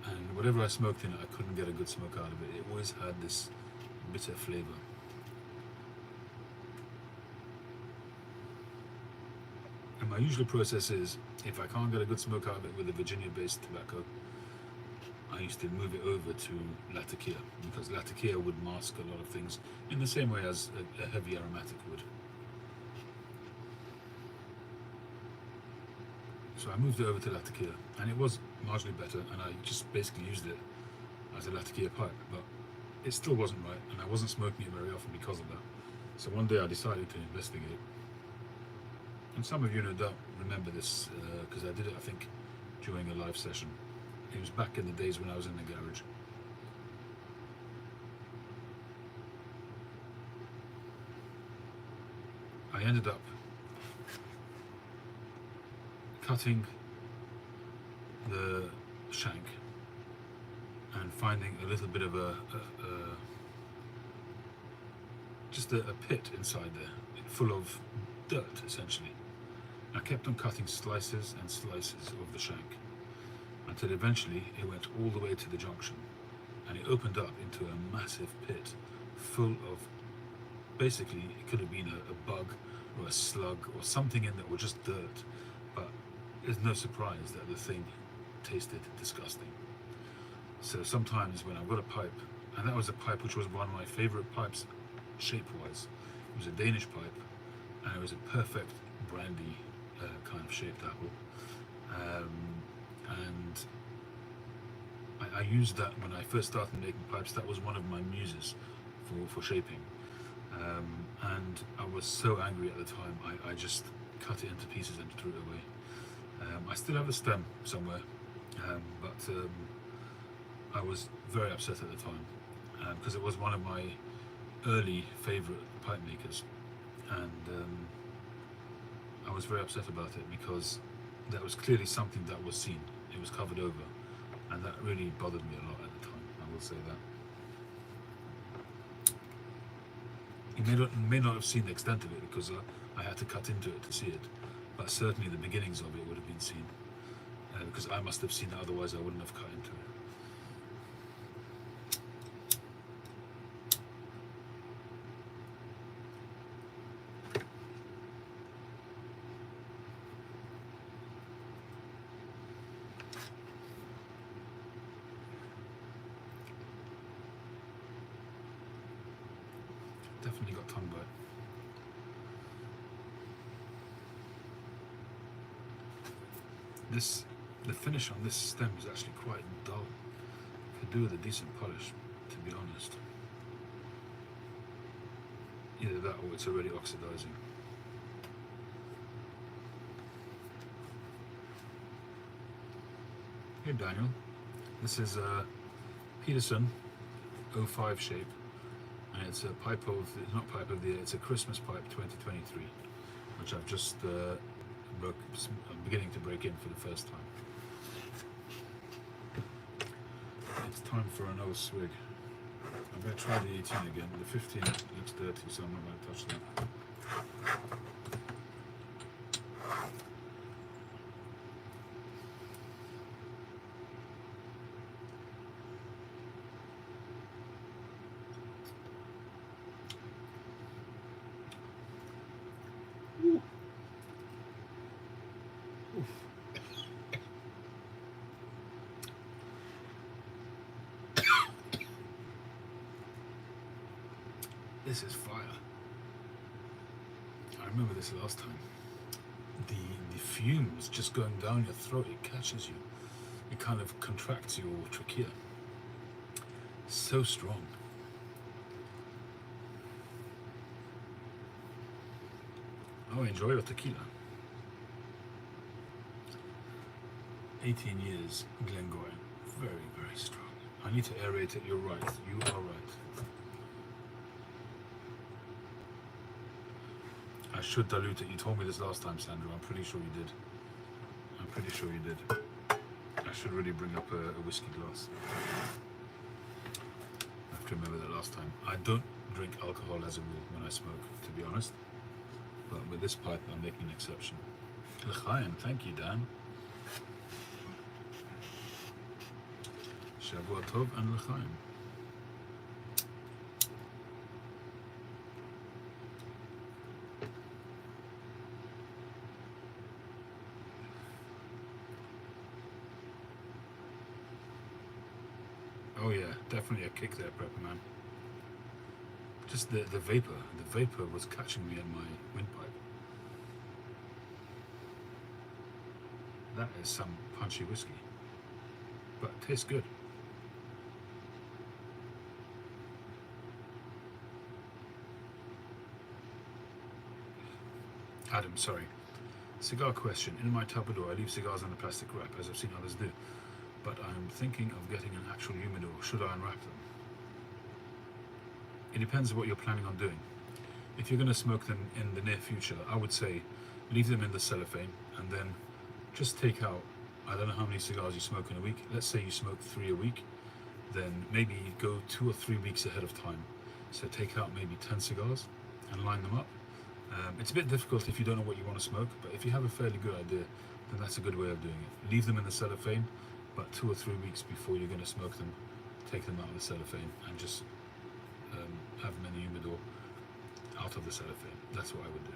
and whatever I smoked in it, I couldn't get a good smoke out of it. It always had this bitter flavour. And my usual process is, if I can't get a good smoke out of it with a Virginia-based tobacco, I used to move it over to Latakia, because Latakia would mask a lot of things in the same way as a heavy aromatic would. So I moved it over to Latakia, and it was marginally better, and I just basically used it as a Latakia pipe, but it still wasn't right, and I wasn't smoking it very often because of that. So one day I decided to investigate. And some of you no doubt remember this, because I did it, I think, during a live session. It was back in the days when I was in the garage. I ended up cutting the shank and finding a little bit of just a pit inside there, full of dirt essentially. I kept on cutting slices and slices of the shank until eventually it went all the way to the junction, and it opened up into a massive pit full of, basically it could have been a bug or a slug or something in there, or just dirt, but it's no surprise that the thing tasted disgusting. So sometimes when I've got a pipe, and that was a pipe which was one of my favorite pipes shape-wise, it was a Danish pipe, and it was a perfect brandy kind of shaped apple, and I used that when I first started making pipes. That was one of my muses for shaping, and I was so angry at the time, I just cut it into pieces and threw it away. I still have a stem somewhere, but I was very upset at the time, because it was one of my early favourite pipe makers, and I was very upset about it because that was clearly something that was seen. It was covered over, and that really bothered me a lot at the time, I will say that. You may not have seen the extent of it, because I had to cut into it to see it, but certainly the beginnings of it would have been seen, because I must have seen it, otherwise I wouldn't have cut into it. Definitely got tongue bite. The finish on this stem is actually quite dull. Could do with a decent polish, to be honest. Either that or it's already oxidizing. Hey Daniel, this is a Peterson 05 shape. And it's a pipe of, it's not pipe of the year, it's a Christmas pipe 2023, which I've just I'm beginning to break in for the first time. It's time for another swig. I'm going to try the 18 again. The 15 looks dirty, so I'm not going to touch that. This is fire. I remember this last time. The fumes just going down your throat, it catches you. It kind of contracts your trachea. So strong. Oh, enjoy your tequila. 18 years, Glengoyne. Very, very strong. I need to aerate it, you're right. You are right. I should dilute it. You told me this last time, Sandra. I'm pretty sure you did. I'm pretty sure you did. I should really bring up a whiskey glass. I have to remember that last time. I don't drink alcohol as a rule when I smoke, to be honest. But with this pipe, I'm making an exception. L'chaim, thank you, Dan. Shavua Tov and l'chaim. Oh yeah, definitely a kick there, Prepper Man. Just the vapor was catching me in my windpipe. That is some punchy whiskey, but it tastes good. Adam, sorry. Cigar question. In my Tupperware, I leave cigars on a plastic wrap, as I've seen others do. But I'm thinking of getting an actual humidor. Should I unwrap them? It depends on what you're planning on doing. If you're going to smoke them in the near future, I would say leave them in the cellophane and then just take out, I don't know how many cigars you smoke in a week. Let's say you smoke 3 a week, then maybe go 2 or 3 weeks ahead of time. So take out maybe 10 cigars and line them up. It's a bit difficult if you don't know what you want to smoke, but if you have a fairly good idea, then that's a good way of doing it. Leave them in the cellophane, but 2 or 3 weeks before you're going to smoke them, take them out of the cellophane and just have them in the humidor out of the cellophane. That's what I would do.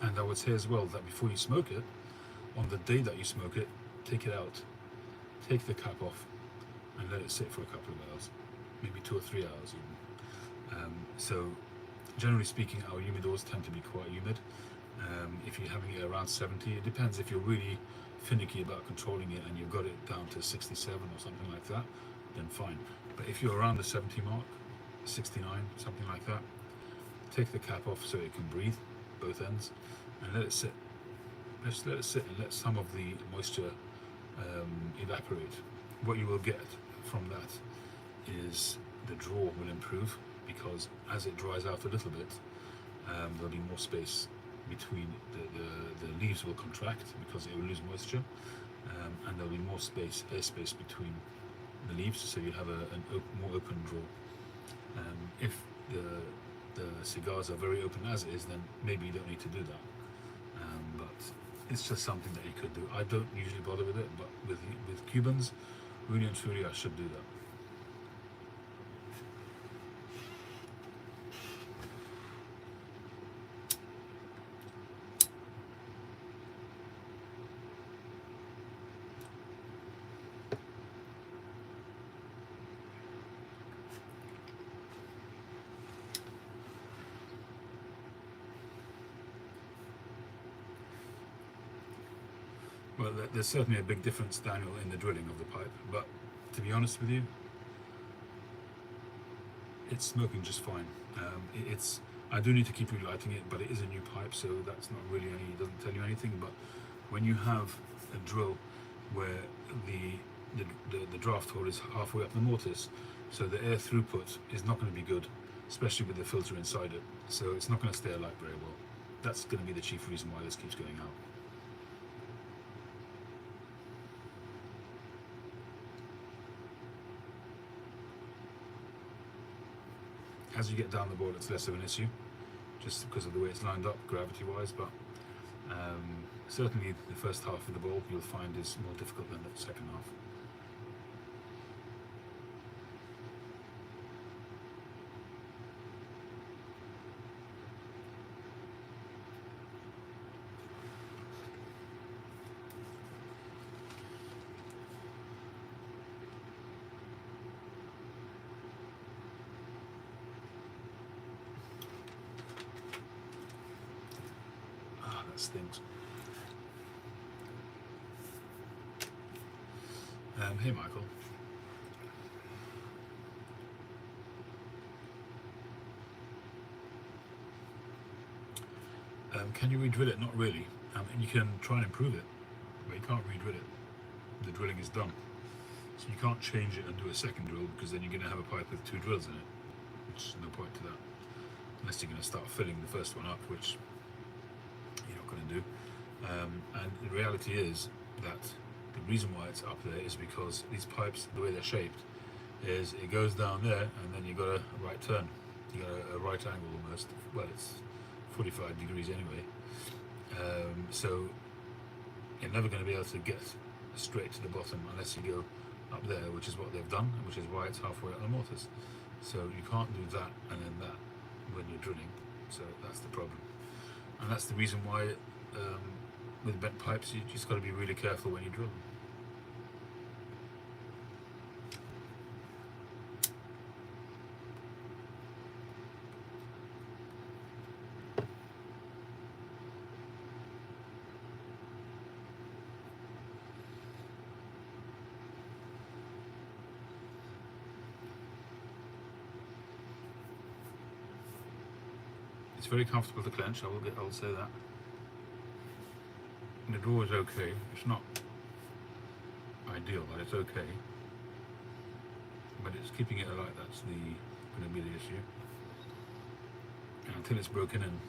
And I would say as well that before you smoke it, on the day that you smoke it, take it out, take the cap off, and let it sit for a couple of hours, maybe 2 or 3 hours even. So generally speaking, our humidors tend to be quite humid. If you're having it around 70, it depends. If you're really finicky about controlling it and you've got it down to 67 or something like that, then fine. But if you're around the 70 mark, 69, something like that, take the cap off so it can breathe, both ends, and let it sit. Just let it sit and let some of the moisture evaporate. What you will get from that is the draw will improve, because as it dries out a little bit, there'll be more space between the leaves will contract because it will lose moisture, and there'll be more space, airspace between the leaves, so you have a more open draw. If the cigars are very open as it is, then maybe you don't need to do that. But it's just something that you could do. I don't usually bother with it, but with Cubans, really and truly, I should do that. Well, there's certainly a big difference, Daniel, in the drilling of the pipe, but to be honest with you, it's smoking just fine. I do need to keep relighting it, but it is a new pipe, so that's not really it doesn't tell you anything. But when you have a drill where the draft hole is halfway up the mortise, so the air throughput is not going to be good, especially with the filter inside it, so it's not going to stay alight very well. That's going to be the chief reason why this keeps going out. As you get down the ball, it's less of an issue, just because of the way it's lined up gravity-wise, but certainly the first half of the ball you'll find is more difficult than the second half. Things. Hey Michael. Can you re-drill it? Not really. And you can try and improve it, but you can't re-drill it. The drilling is done. So you can't change it and do a second drill, because then you're going to have a pipe with 2 drills in it, which is no point to that. Unless you're going to start filling the first one up, which you're not going to do. And the reality is that the reason why it's up there is because these pipes, the way they're shaped, is it goes down there and then you've got a right turn. You got a right angle almost. Well, it's 45 degrees anyway. So you're never going to be able to get straight to the bottom unless you go up there, which is what they've done, which is why it's halfway up the mortise. So you can't do that and then that when you're drilling. So that's the problem. And that's the reason why with bent pipes you just got to be really careful when you drill them. It's very comfortable to clench, I will say that. And the draw is okay. It's not ideal, but it's okay. But it's keeping it alight that's going to be the issue. And until it's broken in,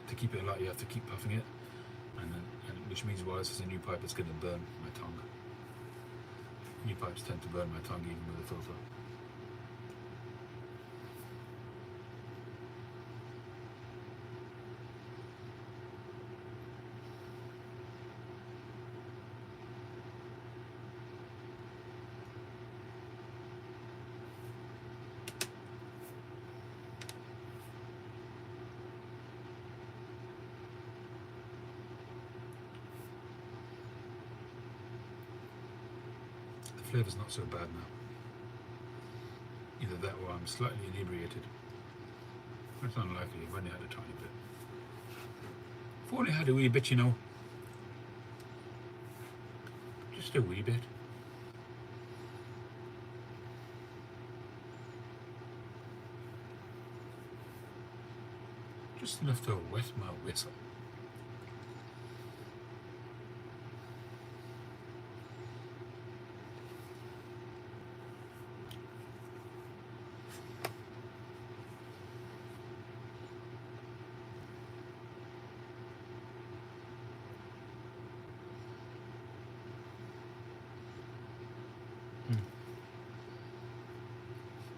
to keep it alight you have to keep puffing it, and which means while this is a new pipe, it's going to burn my tongue. New pipes tend to burn my tongue even with a filter. The flavour's not so bad now. Either that or I'm slightly inebriated. That's unlikely, I've only had a tiny bit. I've only had a wee bit, you know. Just a wee bit. Just enough to wet my whistle.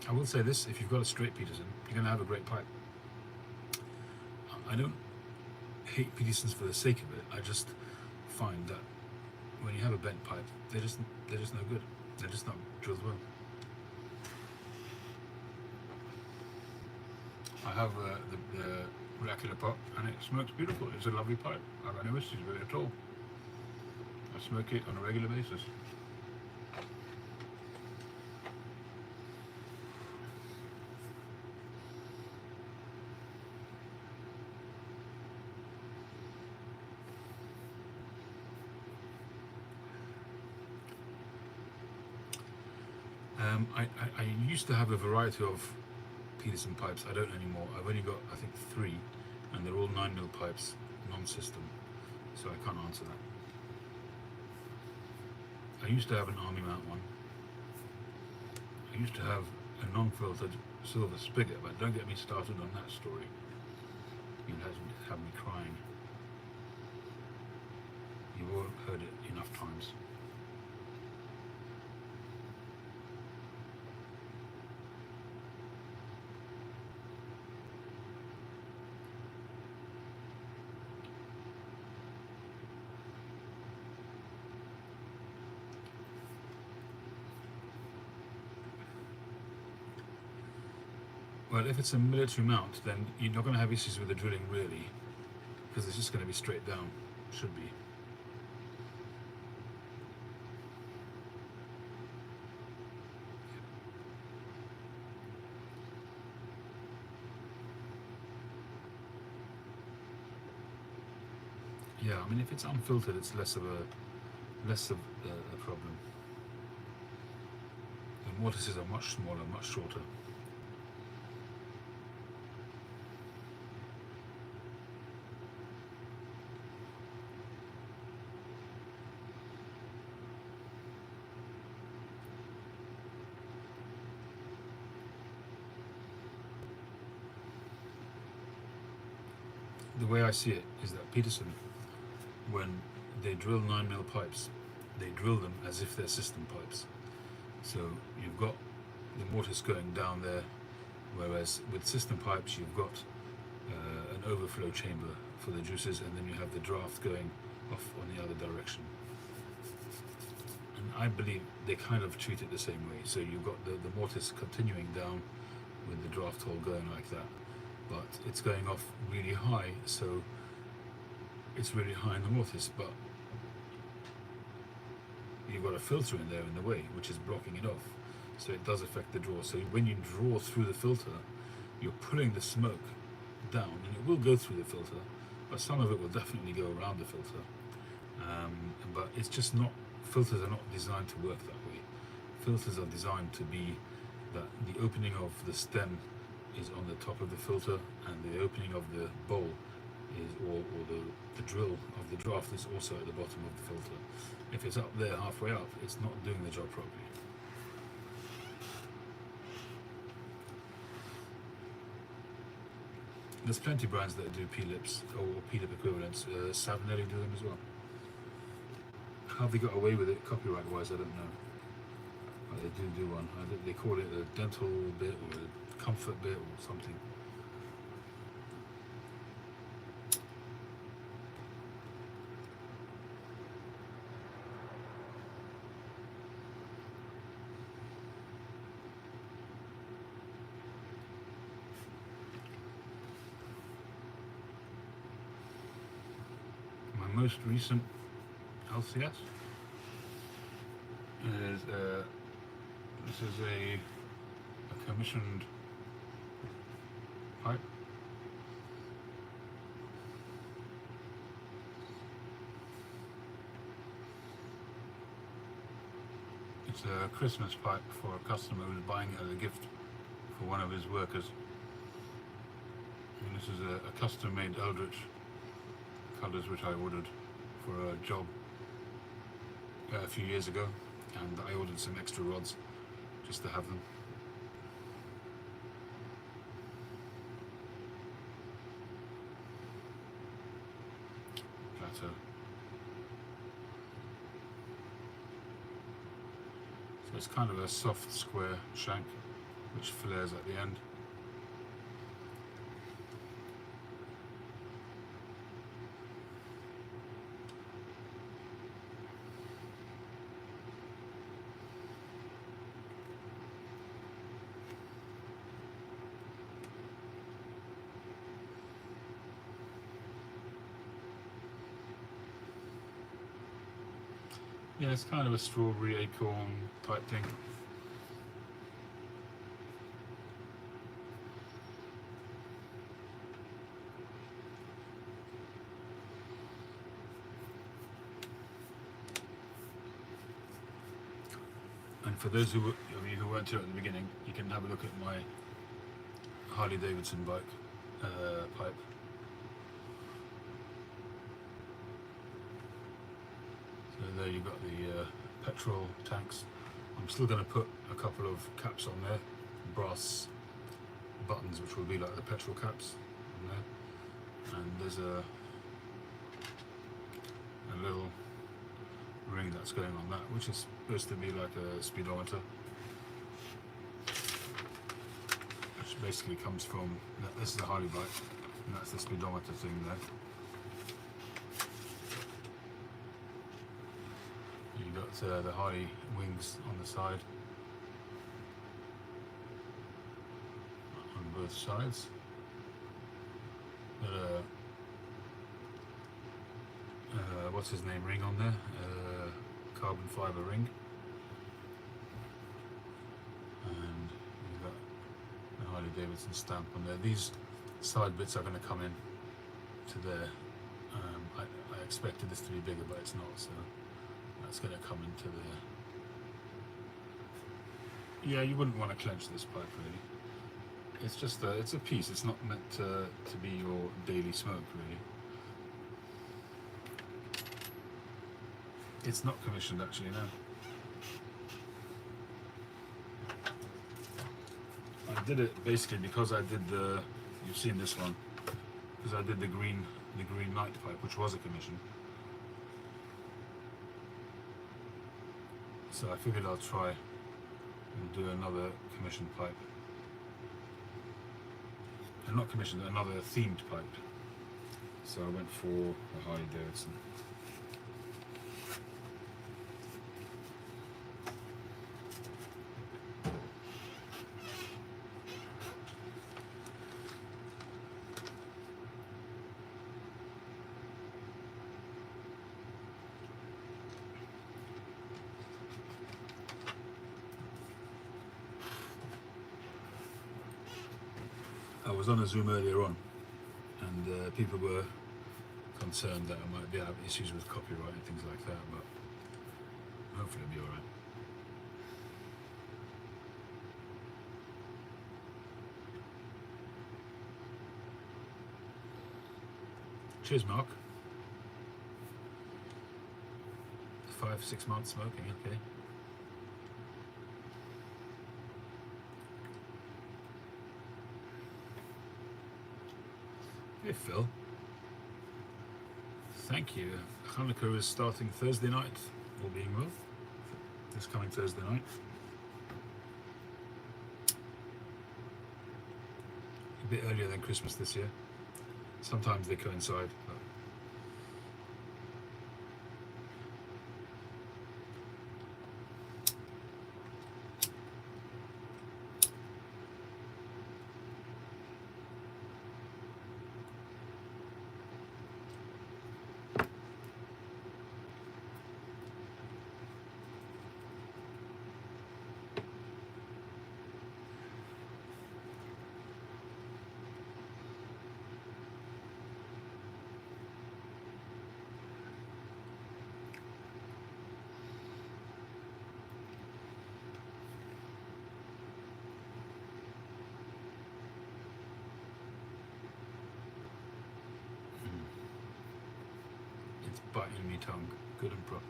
I will say this, if you've got a straight Peterson, you're going to have a great pipe. I don't hate Petersons for the sake of it. I just find that when you have a bent pipe, they're just no good. They're just not drilled well. I have the Dracula pot, and it smokes beautiful. It's a lovely pipe. I've got no issues with it at all. I smoke it on a regular basis. I used to have a variety of Peterson pipes. I don't anymore. I've only got, I think, 3, and they're all 9mm pipes, non-system, so I can't answer that. I used to have an army mount one. I used to have a non-filtered silver spigot, but don't get me started on that story. You'll have me crying. You've all heard it enough times. Well, if it's a military mount, then you're not going to have issues with the drilling really, because it's just going to be straight down. Should be. Yeah, I mean, if it's unfiltered, it's less of a problem. The mortises are much smaller, much shorter. the way I see it is that Peterson, when they drill 9mm pipes, they drill them as if they're system pipes. So you've got the mortise going down there, whereas with system pipes you've got an overflow chamber for the juices, and then you have the draft going off on the other direction. And I believe they kind of treat it the same way. So you've got the mortise continuing down with the draft hole going like that, but it's going off really high, so it's really high in the mortise, but you've got a filter in there in the way which is blocking it off, so it does affect the draw. So when you draw through the filter, you're pulling the smoke down, and it will go through the filter, but some of it will definitely go around the filter. But it's just not, filters are not designed to work that way. Filters are designed to be that the opening of the stem is on the top of the filter, and the opening of the bowl is, or the drill of the draft is also at the bottom of the filter. If it's up there halfway up, it's not doing the job properly. There's plenty of brands that do P-lips or P-lip equivalents. Savinelli do them as well. How they got away with it copyright-wise, I don't know. But they do one. They call it a dental bit or a comfort bit or something. My most recent LCS is this is a commissioned pipe. It's a Christmas pipe for a customer who's buying it as a gift for one of his workers. And this is a custom-made Eldritch colours which I ordered for a job a few years ago, and I ordered some extra rods just to have them. Plateau. So it's kind of a soft square shank which flares at the end. Yeah, it's kind of a strawberry acorn type thing. And for those of you who weren't here at the beginning, you can have a look at my Harley-Davidson bike pipe. So there you've got the petrol tanks. I'm still going to put a couple of caps on there, brass buttons which will be like the petrol caps on there. And there's a little ring that's going on that, which is supposed to be like a speedometer, which basically comes from, this is a Harley bike, and that's the speedometer thing there. You got the Harley wings on the side, on both sides. What's his name ring on there? Carbon fibre ring. And you've got the Harley-Davidson stamp on there. These side bits are going to come in to there. I expected this to be bigger, but it's not, so that's going to come into there. Yeah, you wouldn't want to clench this pipe really. It's just it's a piece. It's not meant to be your daily smoke really. It's not commissioned actually, no. I did it basically because I did you've seen this one, because I did the green light pipe, which was a commission. So I figured I'll try and do another commissioned pipe. And not commissioned, another themed pipe. So I went for a Harley-Davidson. I was on a Zoom earlier on, and people were concerned that I might be having issues with copyright and things like that, but hopefully it'll be alright. Cheers, Mark. 5-6 months smoking, okay. Hey Phil, thank you. Hanukkah is starting Thursday night, all being well, this coming Thursday night. A bit earlier than Christmas this year. Sometimes they coincide. But it's biting me tongue, good and proper.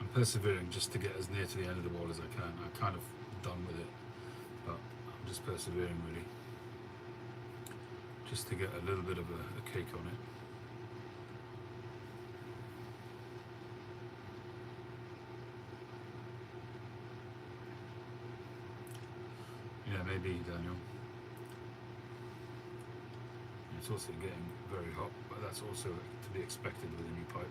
I'm persevering just to get as near to the end of the wall as I can. I'm kind of done with it, but I'm just persevering really, just to get a little bit of a cake on it. Yeah, maybe, Daniel. It's also getting very hot, but that's also to be expected with a new pipe.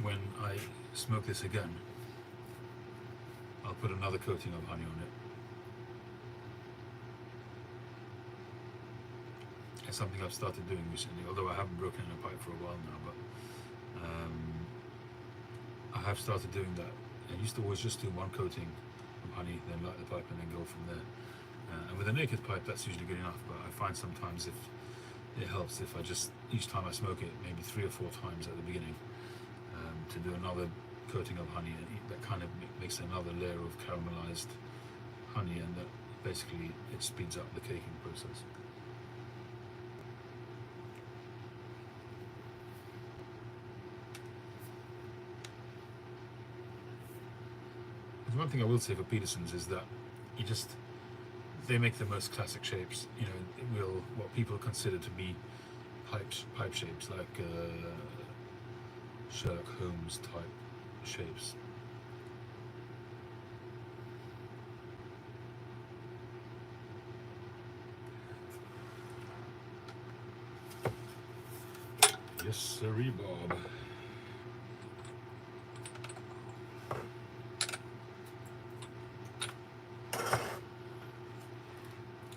When I smoke this again, I'll put another coating of honey on it. It's something I've started doing recently, although I haven't broken in a pipe for a while now, but I have started doing that. I used to always just do one coating of honey, then light the pipe and then go from there. And with a naked pipe, that's usually good enough, but I find sometimes if it helps if I just, each time I smoke it, maybe 3 or 4 times at the beginning, to do another coating of honey, and that kind of makes another layer of caramelized honey, and that basically it speeds up the caking process. The one thing I will say for Peterson's is that they make the most classic shapes. You know, what people consider to be pipe shapes, like Sherlock Holmes type shapes. Yes, sirree, Bob.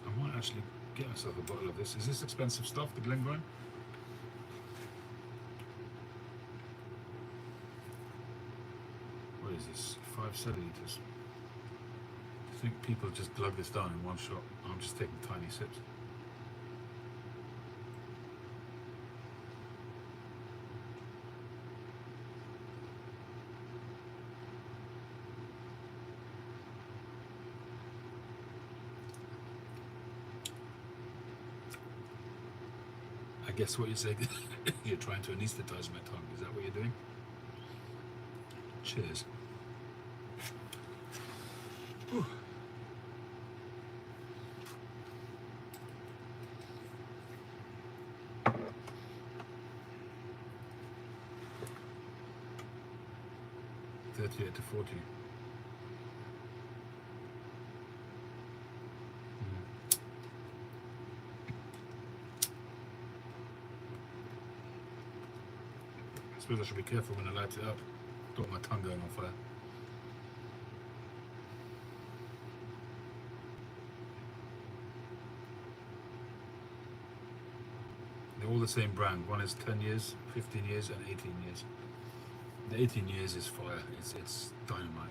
I might actually get myself a bottle of this. Is this expensive stuff, the Glengrine? What is this? 5 centiliters. I think people just glug this down in one shot. I'm just taking tiny sips. guess what you're saying, you're trying to anesthetize my tongue. Is that what you're doing? Cheers. Whew. $38 to $40. I suppose I should be careful when I light it up. Don't want my tongue going on fire. They're all the same brand. One is 10 years, 15 years, and 18 years. The 18 years is fire. It's dynamite.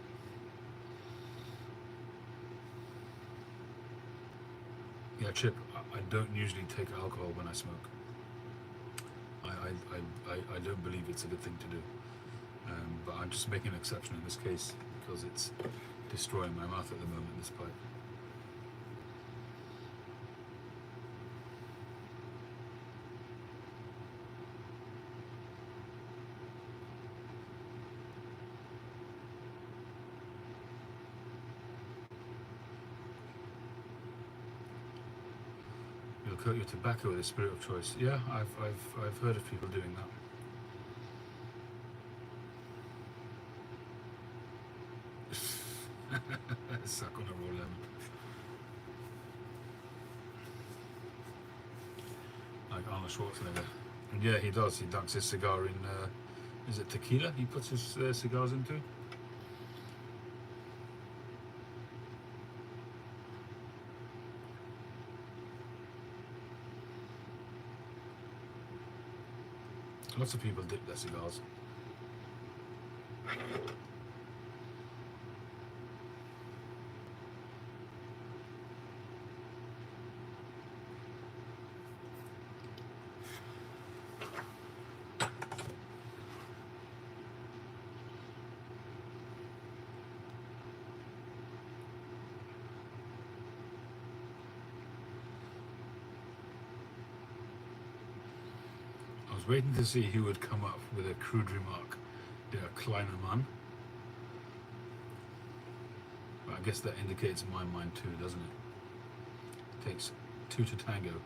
Yeah, Chip, I don't usually take alcohol when I smoke. I don't believe it's a good thing to do. But I'm just making an exception in this case because it's destroying my mouth at the moment, this pipe. You'll coat your tobacco with a spirit of choice. Yeah, I've heard of people doing that. Suck on a raw lemon. Like Arnold Schwarzenegger. And yeah, he does. He dunks his cigar in, is it tequila he puts his cigars into? Lots of people dip their cigars. I was waiting to see who would come up with a crude remark. Der kleine Mann. But I guess that indicates my mind too, doesn't it? Takes two to tango.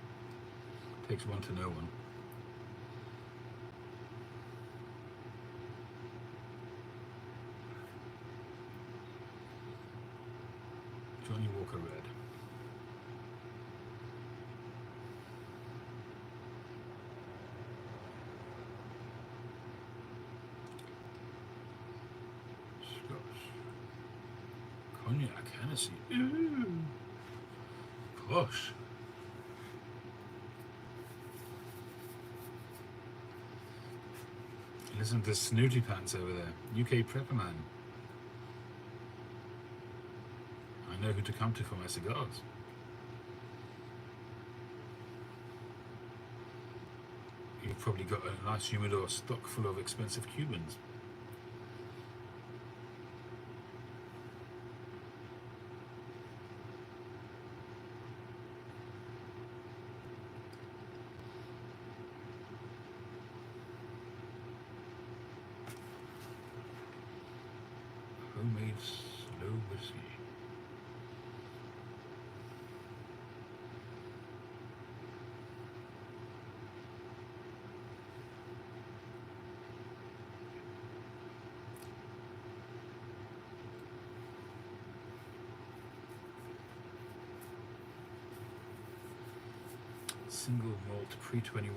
Takes one to know one. Johnny Walker Red. Cognac, Hennessy. Ooh. Posh. Listen to Snooty Pants over there. UK Prepper Man. I know who to come to for my cigars. You've probably got a nice humidor stock full of expensive Cubans. Homemade slow whiskey. Single malt pre-21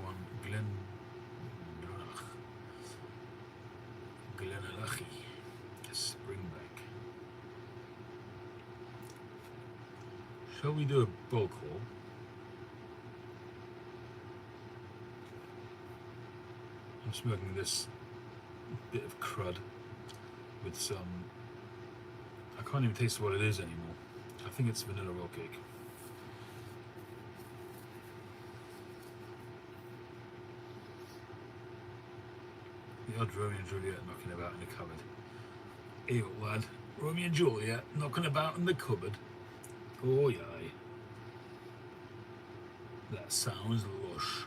Glenallachie Springbank. Shall we do a bulk haul? I'm smoking this bit of crud with some, I can't even taste what it is anymore. I think it's vanilla roll cake. The odd Romeo and Juliet knocking about in the cupboard. Ew, lad. Romeo and Juliet knocking about in the cupboard. Oh, yeah. That sounds lush.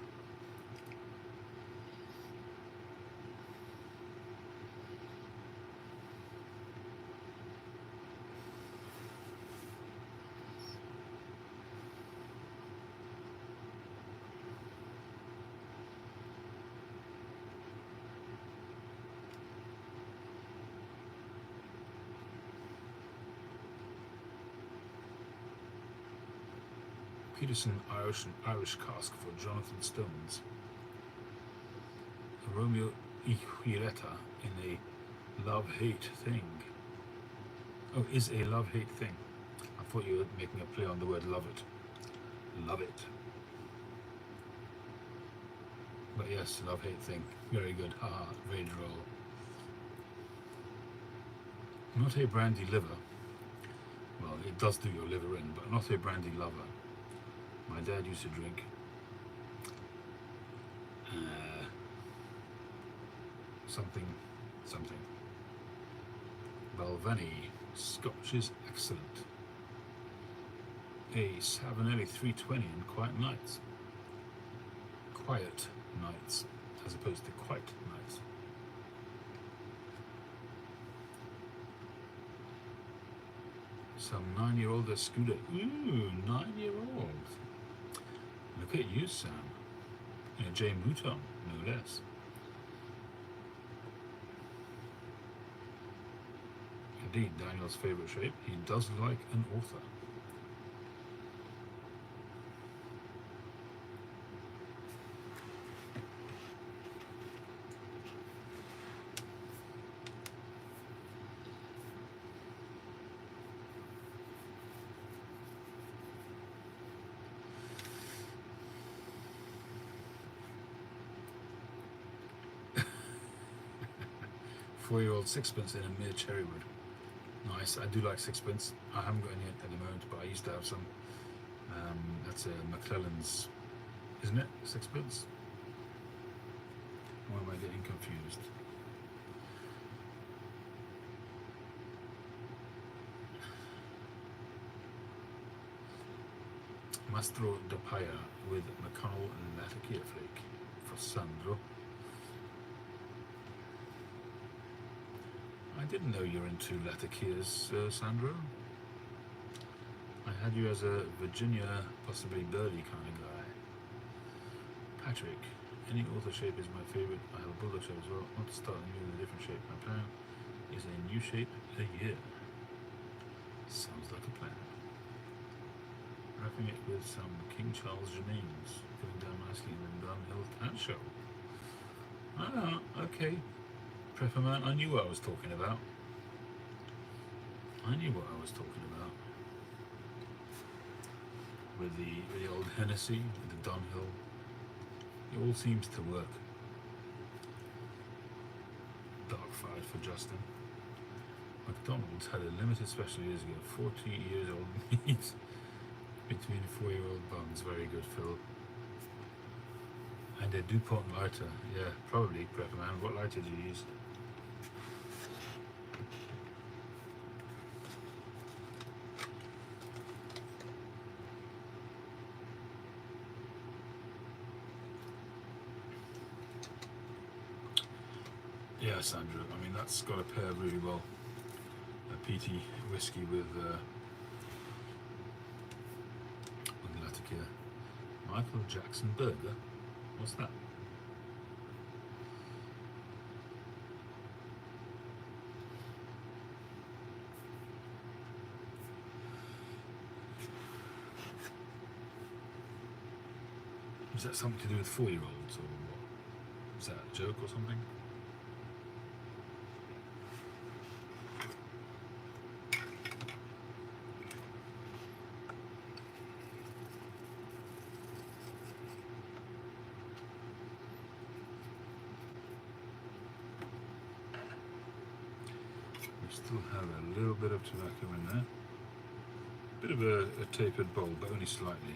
Peterson Irish cask for Jonathan Stones. A Romeo y Julieta in a love-hate thing. Oh, is a love-hate thing. I thought you were making a play on the word love it. Love it. But yes, love-hate thing. Very good. Haha, very droll. Not a brandy liver. Well, it does do your liver in, but not a brandy lover. My dad used to drink something. Balvenie. Scotch is excellent. A Savinelli 320 in quiet nights. Quiet nights, as opposed to quite nights. Some 9-year-old Escudo. Ooh, 9-year-old. Look at you, Sam. In a J. Mouton, no less. Indeed, Daniel's favourite shape. He does like an author. Four-year-old sixpence in a mere cherrywood. Nice. I do like sixpence. I haven't got any at the moment, but I used to have some. That's a McClellan's, isn't it? Sixpence? Why am I getting confused? Mastro de Paya with McConnell and Latakia flake for Sandro. I didn't know you're into Latakias, Sandro. I had you as a Virginia, possibly Burley kind of guy. Patrick, any author shape is my favourite. I have a bulldog shape as well. Not to start new with a different shape. My plan is a new shape a year. Sounds like a plan. Wrapping it with some King Charles Germains, going down nicely in the Dunhill Cat Show. Ah, okay. Prepper man, I knew what I was talking about. With the old Hennessy, with the Dunhill, it all seems to work. Dark five for Justin. McDonald's had a limited special years ago. 40 years old meat between 4-year-old buns. Very good, Phil. And a DuPont lighter. Yeah, probably, Prepper man. What lighter do you use? Yeah, Sandra. I mean, that's got to pair really well. A peaty whiskey with Latakia. Michael Jackson burger. What's that? Is that something to do with 4-year-olds or what? Is that a joke or something? Still have a little bit of tobacco in there. Bit of a tapered bowl, but only slightly.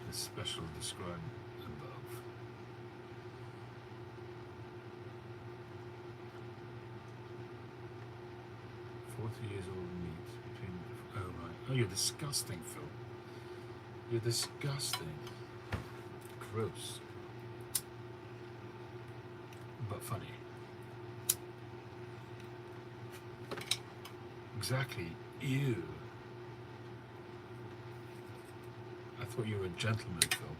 The special described above. "40 years old meat between." Oh right. Oh, you're disgusting, Phil. You're disgusting. Gross. But funny. Exactly. Ew. I thought you were a gentleman, Phil.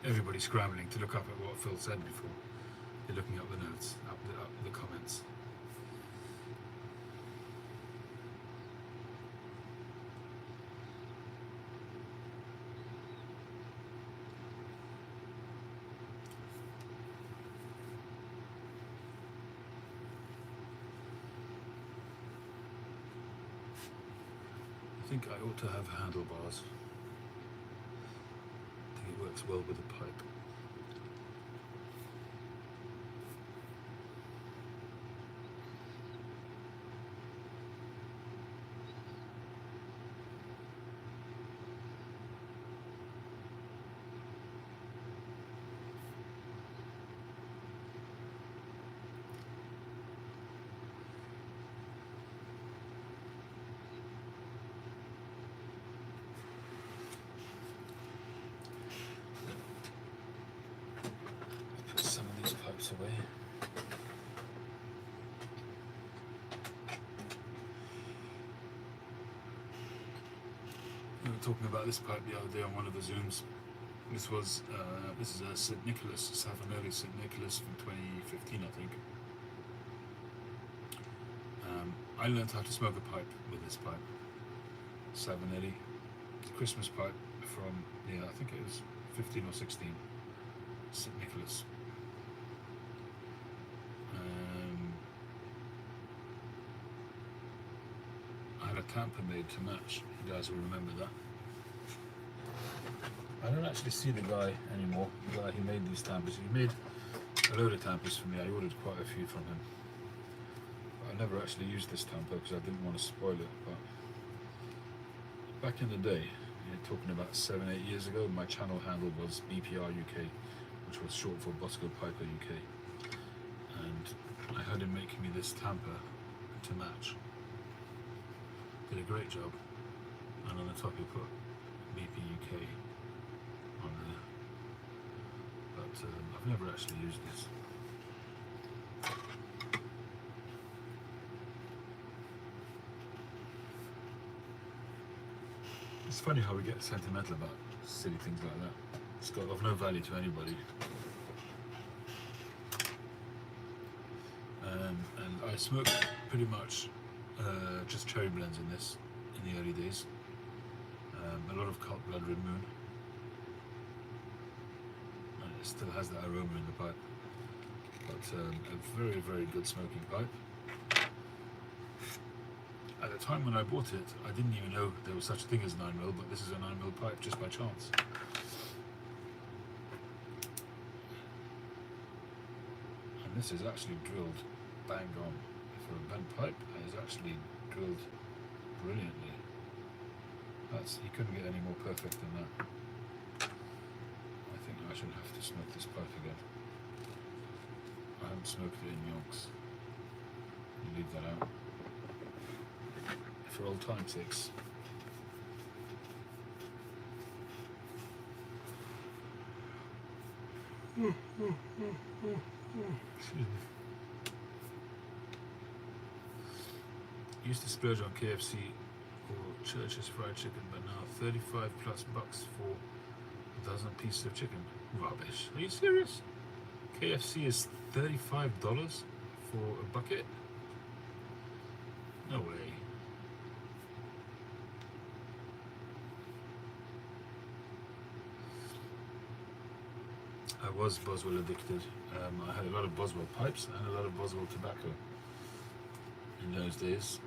everybody scrambling to look up at what Phil said before. They're looking up the notes, up the comments. I think I ought to have handlebars. I think it works well with the pipe. Some of these pipes away. We were talking about this pipe the other day on one of the Zooms. This is a St. Nicholas, Savinelli St. Nicholas from 2015, I think. I learned how to smoke a pipe with this pipe. Savinelli, Christmas pipe from, yeah, I think it was 15 or 16. St. Nicholas. I had a tamper made to match. You guys will remember that. I don't actually see the guy anymore, the guy who made these tampers. He made a load of tampers for me. I ordered quite a few from him. But I never actually used this tamper because I didn't want to spoil it. But back in the day, talking about 7-8 years ago, my channel handle was BPR UK, which was short for Bosco Piper UK. And I had him making me this tamper to match. Did a great job. And on the top he put BP UK on there. But I've never actually used this. It's funny how we get sentimental about silly things like that. It's got of no value to anybody. And I smoked pretty much just cherry blends in this in the early days. A lot of Cult Blood Red Moon. And it still has that aroma in the pipe. But a very, very good smoking pipe. At the time when I bought it, I didn't even know there was such a thing as 9mm, but this is a 9mm pipe just by chance. And this is actually drilled bang on. For a bent pipe, it is actually drilled brilliantly. You couldn't get any more perfect than that. I think I should have to smoke this pipe again. I haven't smoked it in yonks. Leave that out. For old time's sakes. Excuse me. Used to splurge on KFC or Church's fried chicken, but now 35+ bucks for a dozen pieces of chicken. Rubbish. Are you serious? KFC is $35 for a bucket? No way. I was Boswell addicted. I had a lot of Boswell pipes and a lot of Boswell tobacco in those days.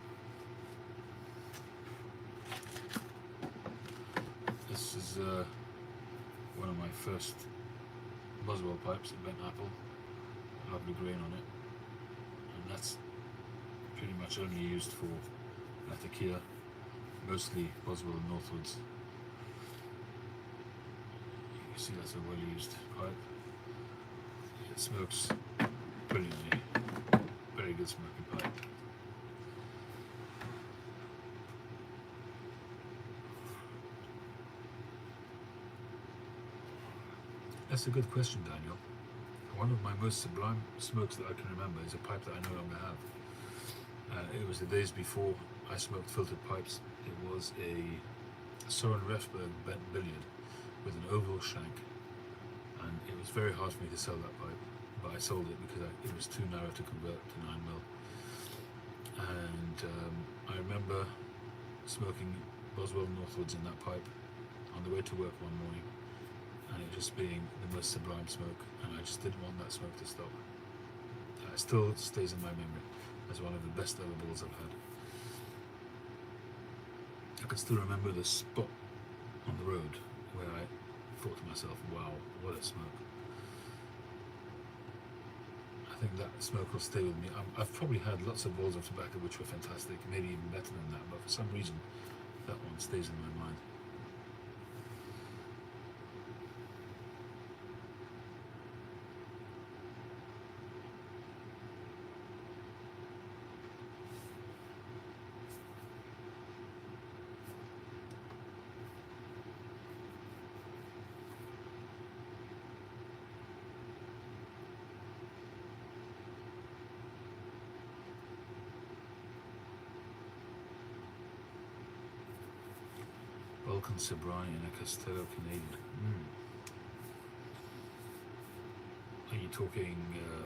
This is one of my first Boswell pipes, a bent apple, a lovely grain on it, and that's pretty much only used for Latakia, mostly Boswell and Northwoods. You see that's a well used pipe. It smokes brilliantly, very good smoking pipe. That's a good question, Daniel. One of my most sublime smokes that I can remember is a pipe that I no longer have. It was the days before I smoked filtered pipes. It was a Soren Refberg bent billiard with an oval shank and it was very hard for me to sell that pipe, but I sold it because it was too narrow to convert to 9mm. And I remember smoking Boswell Northwoods in that pipe on the way to work one morning, and it just being the most sublime smoke, and I just didn't want that smoke to stop. It still stays in my memory as one of the best edibles I've had. I can still remember the spot on the road where I thought to myself, wow, what a smoke. I think that smoke will stay with me. I've probably had lots of bowls of tobacco which were fantastic, maybe even better than that, but for some reason that one stays in my mind. Balkan Sobrani and a Castello Canadian. Are you talking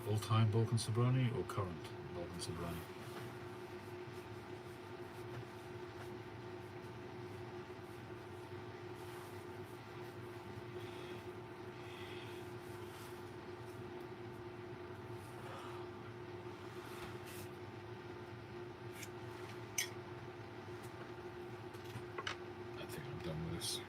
all-time Balkan Sobrani or current Balkan Sobrani? I think I'm done with this.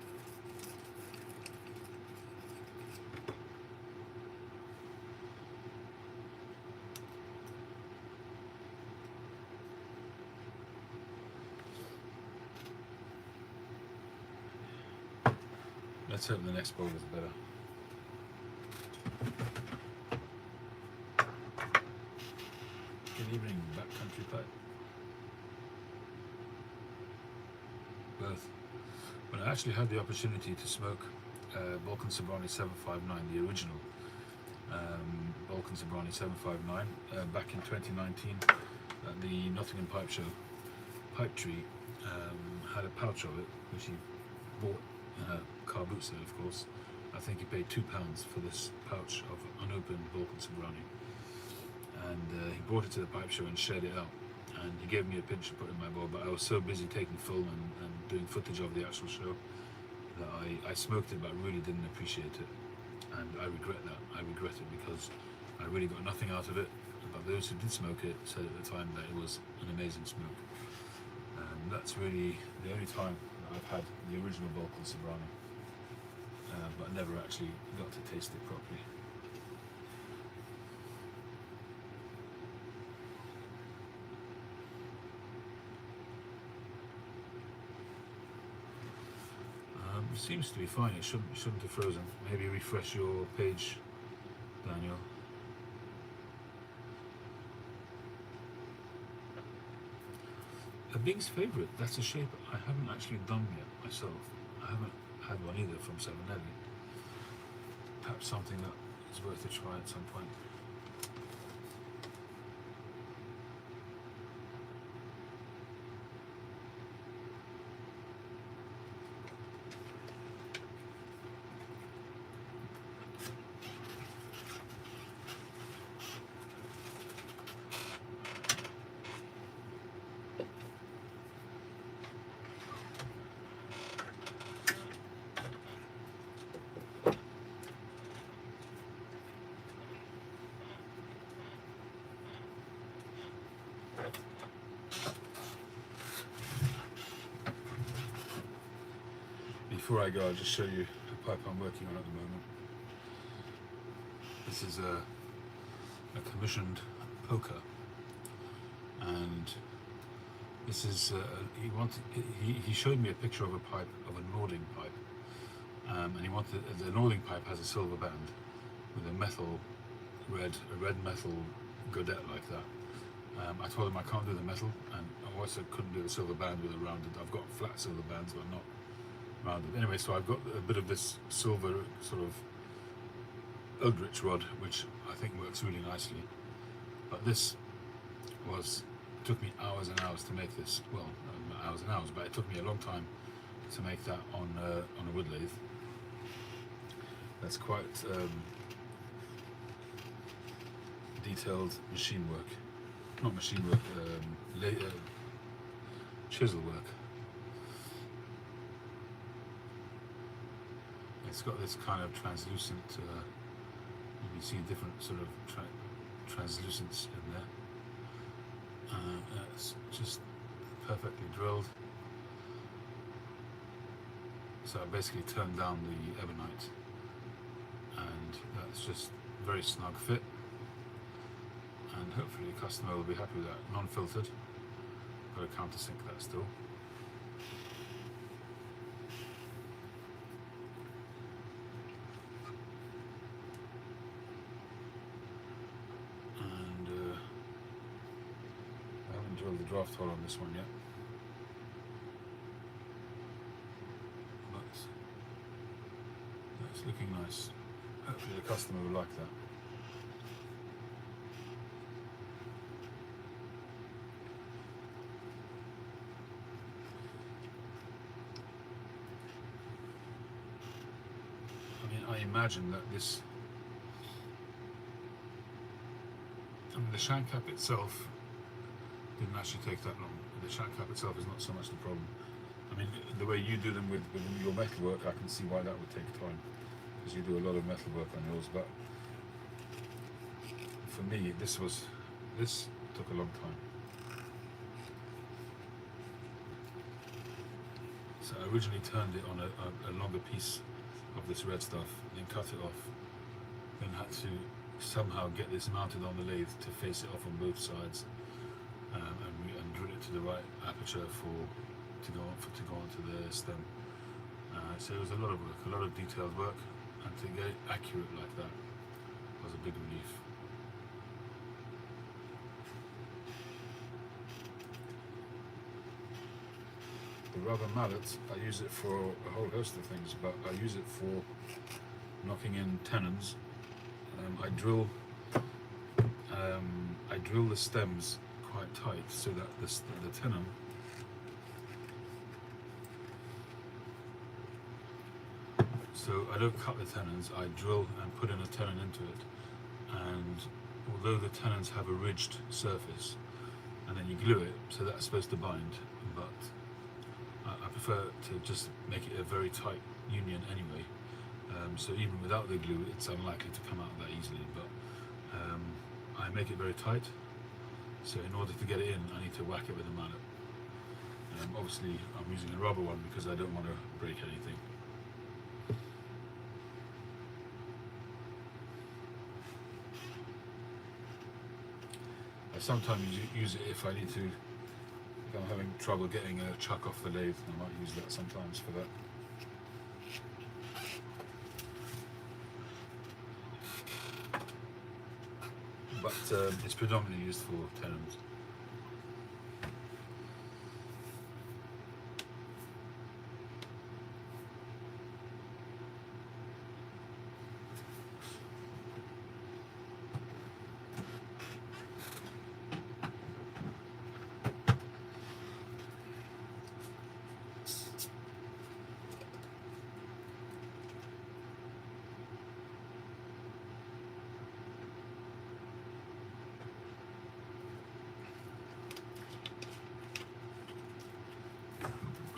Let's hope the next bowl is better. Good evening, Backcountry Pipe. Both. When I actually had the opportunity to smoke Balkan Sobrani 759, the original Balkan Sobrani 759, back in 2019 at the Nottingham Pipe Show, Pipe Tree had a pouch of it, which he bought in a car boot sale, of course. I think he paid £2 for this pouch of unopened Balkan Sobrani, and he brought it to the pipe show and shared it out, and he gave me a pinch to put in my bowl, but I was so busy taking film and doing footage of the actual show that I smoked it but really didn't appreciate it, and I regret that. I regret it because I really got nothing out of it, but those who did smoke it said at the time that it was an amazing smoke. And that's really the only time that I've had the original Balkan Sobrani, but never actually got to taste it properly. It seems to be fine. It shouldn't have frozen. Maybe refresh your page, Daniel. A Big's favourite. That's a shape I haven't actually done yet myself. I haven't had one either from 711. Perhaps something that is worth a try at some point. Before I go, I'll just show you the pipe I'm working on at the moment. This is a commissioned poker, and this is he showed me a picture of a pipe, of a Nording pipe, and he wanted the Nording pipe has a silver band with a red metal godet like that. I told him I can't do the metal, and I also couldn't do the silver band with a rounded. I've got flat silver bands, but not rounded. Anyway, so I've got a bit of this silver sort of eldritch rod, which I think works really nicely. But this took me hours and hours to make this. Well, not hours and hours, but it took me a long time to make that on a wood lathe. That's quite detailed machine work. Not machine work, chisel work. It's got this kind of translucent, you can see different sort of translucence in there. It's just perfectly drilled. So I basically turned down the ebonite, and that's just very snug fit, and hopefully the customer will be happy with that. Non-filtered, got to countersink that still. And I haven't drilled the draft hole on this one yet. It's looking nice. Hopefully the customer will like that. I mean, I imagine that this, the shank cap itself didn't actually take that long. The shank cap itself is not so much the problem. I mean, the way you do them with your metal work, I can see why that would take time, because you do a lot of metal work on yours. But for me, this took a long time. So I originally turned it on a longer piece of this red stuff, then cut it off, then had to somehow get this mounted on the lathe to face it off on both sides, and drill it to the right aperture to go onto the stem. So it was a lot of work, a lot of detailed work, and to get it accurate like that was a big relief. The rubber mallet, I use it for a whole host of things, but I use it for knocking in tenons. I drill the stems quite tight so that the tenon So I don't cut the tenons, I drill and put in a tenon into it, and although the tenons have a ridged surface, and then you glue it, so that's supposed to bind, but I prefer to just make it a very tight union anyway, so even without the glue it's unlikely to come out that easily, but I make it very tight, so in order to get it in I need to whack it with a mallet. Obviously I'm using a rubber one because I don't want to break anything. I sometimes use it if I'm having trouble getting a chuck off the lathe, I might use that sometimes for that. But it's predominantly used for tenons.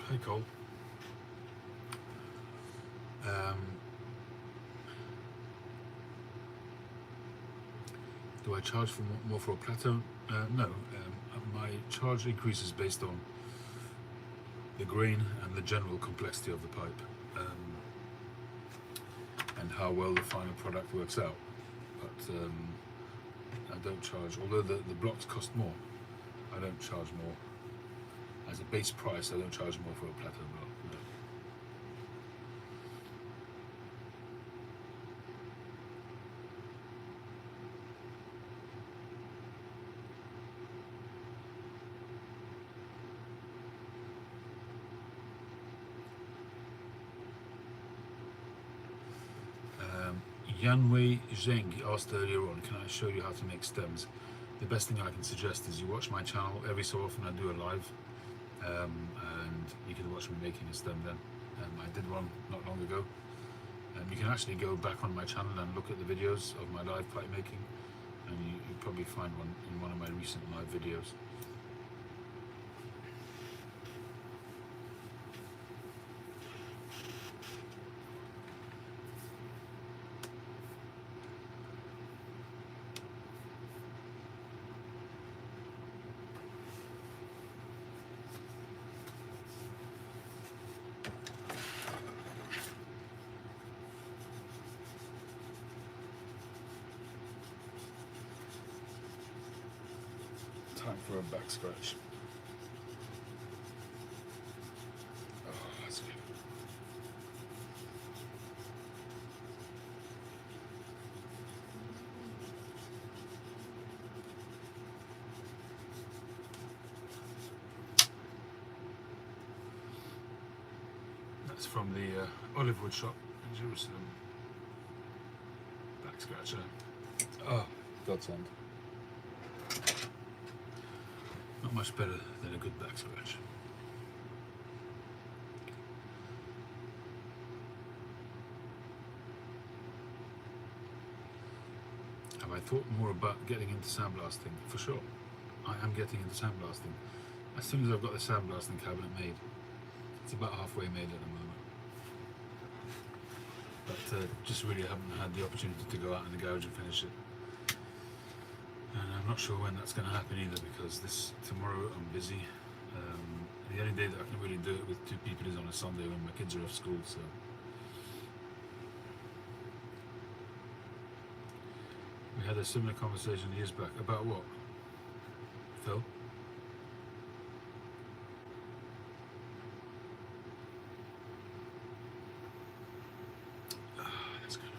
Hey Cole. Do I charge for more for a plateau? No. My charge increases based on the grain and the general complexity of the pipe, and how well the final product works out. But I don't charge, although the blocks cost more, I don't charge more. As a base price, I don't charge more for a plateau block. No. Yanwei Zheng asked earlier on, can I show you how to make stems? The best thing I can suggest is you watch my channel. Every so often I do a live, and you can watch me making a stem then. I did one not long ago. You can actually go back on my channel and look at the videos of my live pipe making, and you probably find one in one of my recent live videos. Time for a back scratch. Oh, that's good. That's from the olive wood shop in Jerusalem. Back scratcher. Oh, godsend. Not much better than a good back scratch. Have I thought more about getting into sandblasting? For sure. I am getting into sandblasting. As soon as I've got the sandblasting cabinet made. It's about halfway made at the moment. But just really haven't had the opportunity to go out in the garage and finish it. And I'm not sure when that's going to happen either, because tomorrow I'm busy. The only day that I can really do it with two people is on a Sunday when my kids are off school. So we had a similar conversation years back about what, Phil? That's good.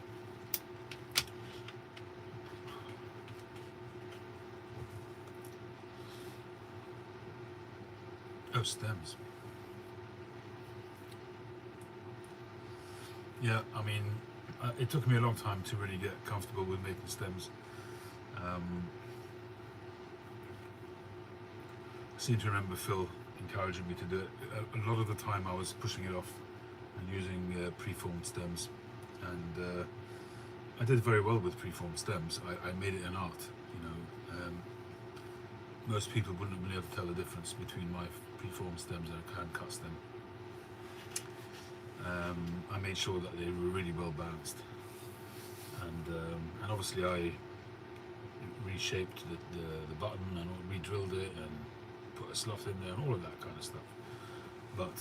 Oh, stems. Yeah, I mean, it took me a long time to really get comfortable with making stems. I seem to remember Phil encouraging me to do it. A lot of the time I was pushing it off and using preformed stems, and I did very well with preformed stems. I made it an art, you know. Most people wouldn't have been able to tell the difference between my preformed stems and a hand cut stem. I made sure that they were really well balanced, and obviously I reshaped the button and re-drilled it and put a slot in there and all of that kind of stuff. But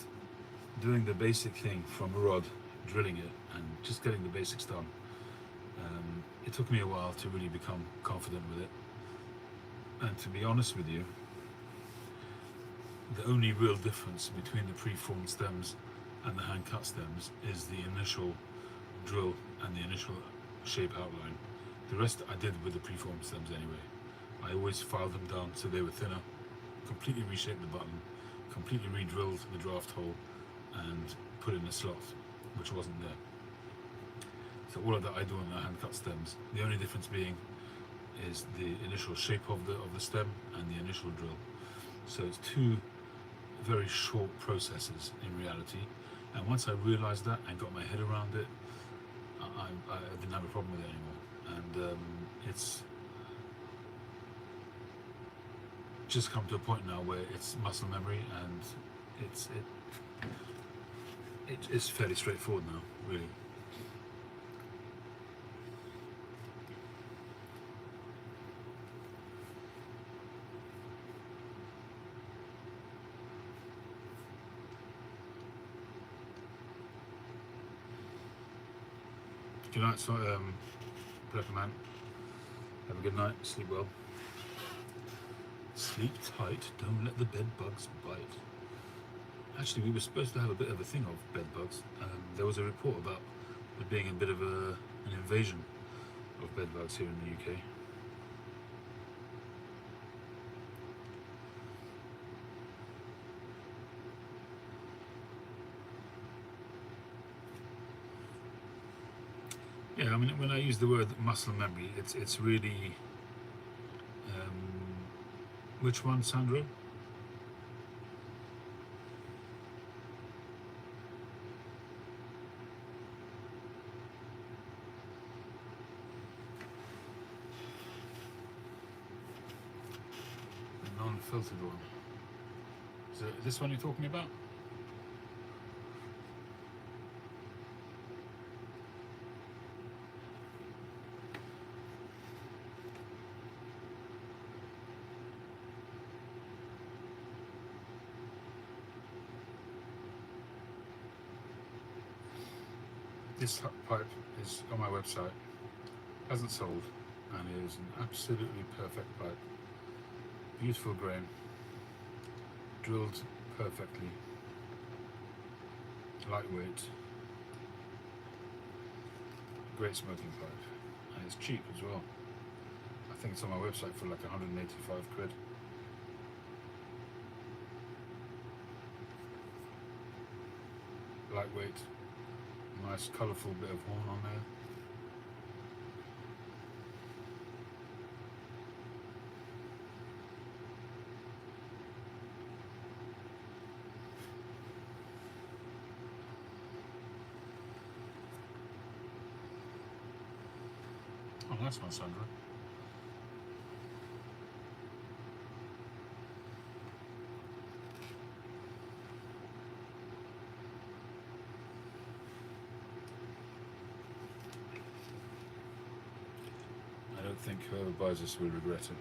doing the basic thing from a rod, drilling it and just getting the basics done, it took me a while to really become confident with it. And to be honest with you, the only real difference between the preformed stems and the hand cut stems is the initial drill and the initial shape outline. The rest I did with the preformed stems anyway. I always filed them down so they were thinner, completely reshaped the button, completely re-drilled the draft hole and put in a slot, which wasn't there. So all of that I do on the hand cut stems. The only difference being is the initial shape of the stem and the initial drill. So it's two very short processes in reality. And once I realised that and got my head around it, I didn't have a problem with it anymore. And it's just come to a point now where it's muscle memory, and it's fairly straightforward now, really. Good night, Pepper Man. Have a good night. Sleep well. Sleep tight. Don't let the bed bugs bite. Actually, we were supposed to have a bit of a thing of bed bugs. There was a report about there being a bit of an invasion of bed bugs here in the UK. Yeah, I mean, when I use the word muscle memory, it's really which one, Sandro? filtered one. Is it this one you're talking about? This pipe is on my website, hasn't sold, and it is an absolutely perfect pipe. Beautiful grain, drilled perfectly, lightweight, great smoking pipe, and it's cheap as well. I think it's on my website for like 185 quid. Lightweight, nice colourful bit of horn on there. Oh, nice one, Sandra. I don't think whoever buys this will regret it.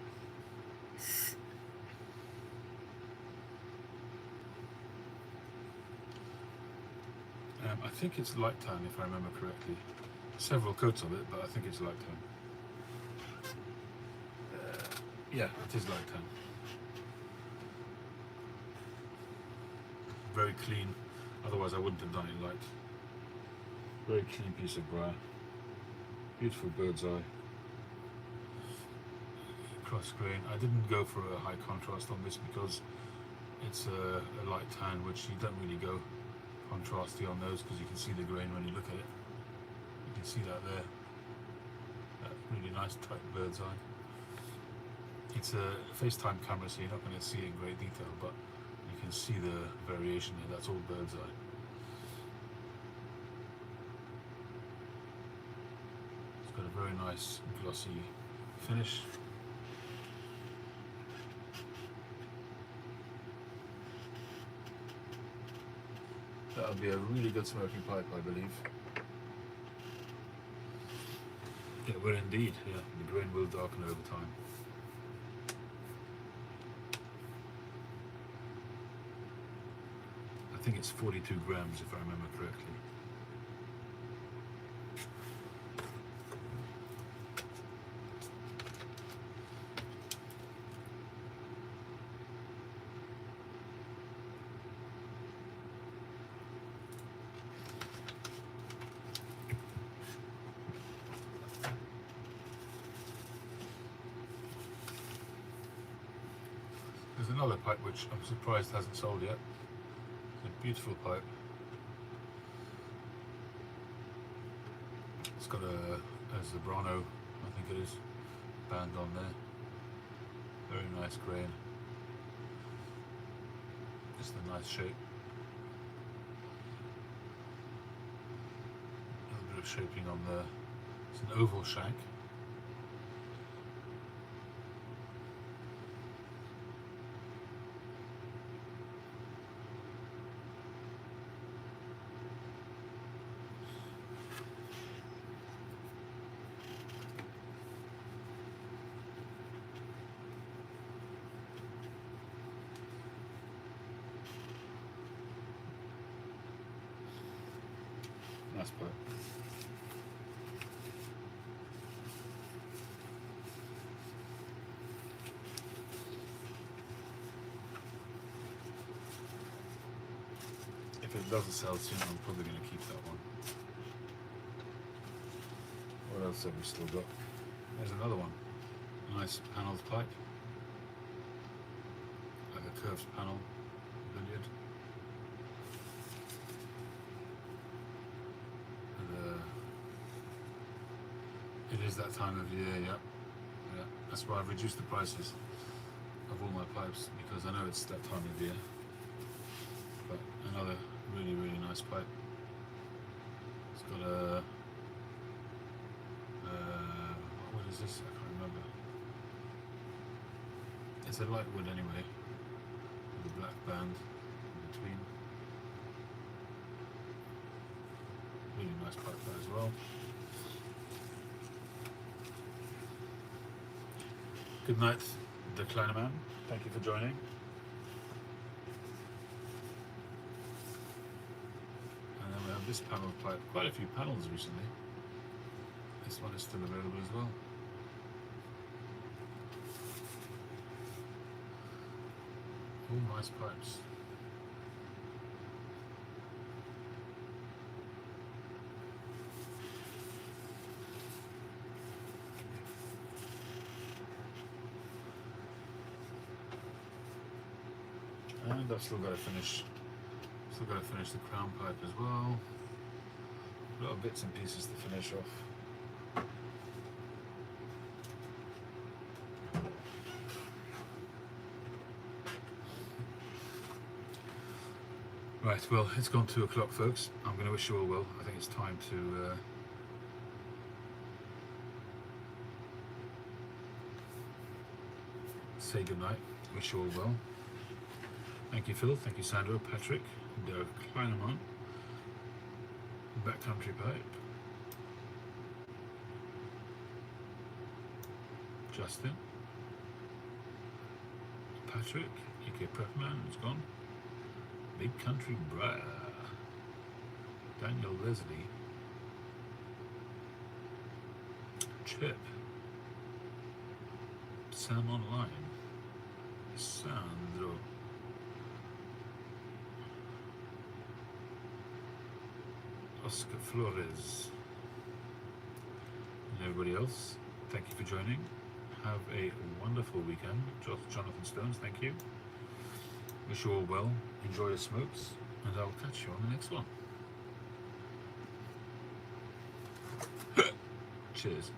I think it's light tan, if I remember correctly. Several coats of it, but I think it's light tan. Yeah, it is light tan. Very clean, otherwise I wouldn't have done it light. Very clean piece of brass. Beautiful bird's eye. Cross grain. I didn't go for a high contrast on this because it's a light tan, which you don't really go contrasty on those because you can see the grain when you look at it. You can see that there. That really nice tight bird's eye. It's a FaceTime camera, so you're not going to see it in great detail, but you can see the variation here. That's all bird's eye. It's got a very nice glossy finish. That'll be a really good smoking pipe, I believe. It will indeed, yeah. The grain will darken over time. I think it's 42 grams, if I remember correctly. There's another pipe which I'm surprised hasn't sold yet. It's a beautiful pipe. It's got a Zebrano, I think it is, band on there. Very nice grain. Just a nice shape. A little bit of shaping on the. It's an oval shank. Nice pipe. If it doesn't sell soon, I'm probably going to keep that one. What else have we still got? There's another one. Nice panelled pipe. Like a curved panel, billiard. It is that time of year, yeah. That's why I've reduced the prices of all my pipes, because I know it's that time of year. But another really, really nice pipe. It's got a what is this? I can't remember. It's a light wood anyway. nice pipe there as well. Good night, the Kleiner Man. Thank you for joining. And then we have this panel of pipe. Quite a few panels recently. This one is still available as well. All nice pipes. And I've still got to finish the crown pipe as well. A lot of bits and pieces to finish off. Right, well, it's gone 2 o'clock, folks. I'm going to wish you all well. I think it's time to say goodnight. Wish you all well. Thank you, Phil. Thank you, Sandra, Patrick, Derek Kleinerman, Backcountry Pipe, Justin, Patrick, UK Prepman, it's gone. Big Country Briar, Daniel Leslie, Chip, Sam Online, Sandro, Oscar Flores, and everybody else, thank you for joining. Have a wonderful weekend. Jonathan Stones, thank you. Wish you all well. Enjoy your smokes, and I'll catch you on the next one. Cheers.